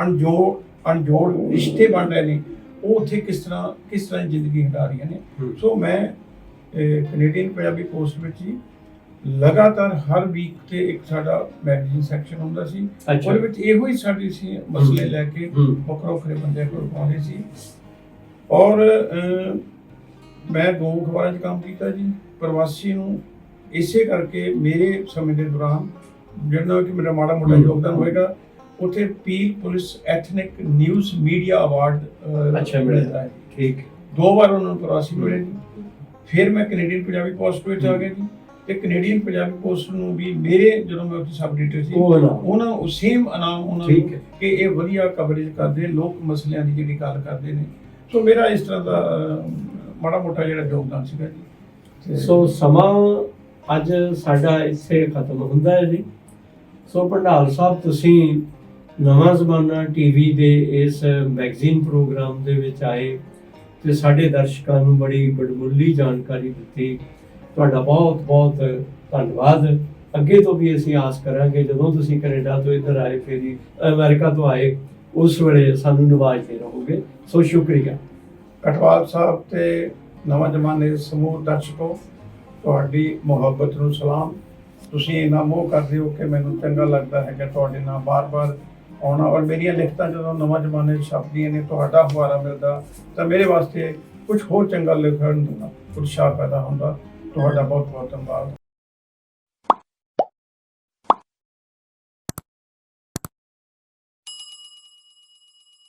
ਅਣਜੋੜ ਰਿਸ਼ਤੇ ਬਣ ਰਹੇ ਨੇ, ਉਹ ਉੱਥੇ ਕਿਸ ਤਰ੍ਹਾਂ ਜ਼ਿੰਦਗੀ ਹਟਾ ਰਹੀਆਂ ਨੇ। ਸੋ ਮੈਂ ਕੈਨੇਡੀਅਨ ਪੰਜਾਬੀ ਪੋਸਟ ਵਿੱਚ ਹੀ ਲਗਾਤਾਰ ਹਰ ਵੀਕ ਤੇ ਇੱਕ ਸਾਡਾ ਮੈਗਜ਼ੀਨ ਸੈਕਸ਼ਨ ਹੁੰਦਾ ਸੀ। ਉਹਦੇ ਵਿੱਚ ਇਹੋ ਹੀ ਸਾਡੀ ਸੀ ਮਸਲੇ ਲੈ ਕੇ ਵੱਖਰੇ ਵੱਖਰੇ ਬੰਦੇ ਕੋਲ ਪਾਉਂਦੇ ਸੀ। ਔਰ ਮੈਂ 2 ਅਖਬਾਰਾਂ 'ਚ ਕੰਮ ਕੀਤਾ ਜੀ। ਪ੍ਰਵਾਸੀ ਨੂੰ ਇਸੇ ਕਰਕੇ ਮੇਰੇ ਸਮੇਂ ਦੇ ਦੌਰਾਨ ਜਿਹੜਾ ਕਿ ਮੇਰਾ ਮਾੜਾ ਮੋਟਾ ਯੋਗਦਾਨ ਹੋਏਗਾ, ਉੱਥੇ peel police ethnic news media award ਮਿਲਦਾ ਹੈ। ਠੀਕ, 2 ਵਾਰ ਉਹਨਾਂ ਨੂੰ ਪ੍ਰਵਾਸੀ ਮਿਲੇ ਜੀ। ਫਿਰ ਮੈਂ ਕੈਨੇਡੀਅਨ ਪੰਜਾਬੀ ਪੋਸਟ ਵਿੱਚ ਆ ਗਿਆ ਜੀ, ਤੇ ਕੈਨੇਡੀਅਨ ਪੰਜਾਬੀ ਪੋਸਟ ਨੂੰ ਵੀ ਮੇਰੇ ਜਦੋਂ ਮੈਂ ਉੱਥੇ ਸਬ ਐਡੀਟਰ ਸੀ, ਉਹਨਾਂ ਨੂੰ ਸੇਮ ਇਨਾਮ ਉਹਨਾਂ ਨੂੰ ਕਿ ਇਹ ਵਧੀਆ ਕਵਰੇਜ ਕਰਦੇ, ਲੋਕ ਮਸਲਿਆਂ ਦੀ ਜਿਹੜੀ ਗੱਲ ਕਰਦੇ ਨੇ। ਸੋ ਮੇਰਾ ਇਸ ਤਰ੍ਹਾਂ ਦਾ ਮਾੜਾ ਮੋਟਾ ਜਿਹੜਾ ਯੋਗਦਾਨ ਸੀਗਾ ਜੀ। ਸੋ ਸਮਾਂ ਅੱਜ ਸਾਡਾ ਇੱਥੇ ਖਤਮ ਹੁੰਦਾ ਹੈ ਜੀ। ਸੋ ਭੰਡਾਲ ਸਾਹਿਬ, ਤੁਸੀਂ ਨਵਾਂ ਜ਼ਮਾਨਾ ਟੀਵੀ ਦੇ ਇਸ ਮੈਗਜ਼ੀਨ ਪ੍ਰੋਗਰਾਮ ਦੇ ਵਿੱਚ ਆਏ ਤੇ ਸਾਡੇ ਦਰਸ਼ਕਾਂ ਨੂੰ ਬੜੀ ਬੜਮੁੱਲੀ ਜਾਣਕਾਰੀ ਦਿੱਤੀ। ਤੁਹਾਡਾ ਬਹੁਤ ਬਹੁਤ ਧੰਨਵਾਦ। ਅੱਗੇ ਤੋਂ ਵੀ ਅਸੀਂ ਆਸ ਕਰਾਂਗੇ ਜਦੋਂ ਤੁਸੀਂ ਕੈਨੇਡਾ ਤੋਂ ਇੱਧਰ ਆਏ, ਫਿਰ ਅਮਰੀਕਾ ਤੋਂ ਆਏ, ਉਸ ਵੇਲੇ ਸਾਨੂੰ ਨਿਵਾਜਦੇ ਰਹੋਗੇ। ਸੋ ਸ਼ੁਕਰੀਆ। ਕਟਵਾਲ ਸਾਹਿਬ ਤੇ ਨਵਾਂ ਜ਼ਮਾਨੇ ਦੇ ਸਮੂਹ ਦਰਸ਼ਕੋ, ਤੁਹਾਡੀ ਮੁਹੱਬਤ ਨੂੰ ਸਲਾਮ। ਤੁਸੀਂ ਇੰਨਾ ਮੋਹ ਕਰਦੇ ਹੋ ਕਿ ਮੈਨੂੰ ਚੰਗਾ ਲੱਗਦਾ ਹੈ ਕਿ ਤੁਹਾਡੇ ਨਾਲ ਬਾਰ-ਬਾਰ ਆਉਣਾ, ਔਰ ਮੇਰੀਆਂ ਲਿਖਤਾਂ ਜਦੋਂ ਨਵਾਂ ਜ਼ਮਾਨੇ 'ਚ ਛਪਦੀਆਂ ਨੇ, ਤੁਹਾਡਾ ਹੁਆਰਾ ਮਿਲਦਾ ਤਾਂ ਮੇਰੇ ਵਾਸਤੇ ਕੁਝ ਹੋਰ ਚੰਗਾ ਲਿਖਣ ਦਾ ਉਤਸ਼ਾਹ ਪੈਦਾ ਹੁੰਦਾ। ਤੁਹਾਡਾ ਬਹੁਤ ਬਹੁਤ ਧੰਨਵਾਦ।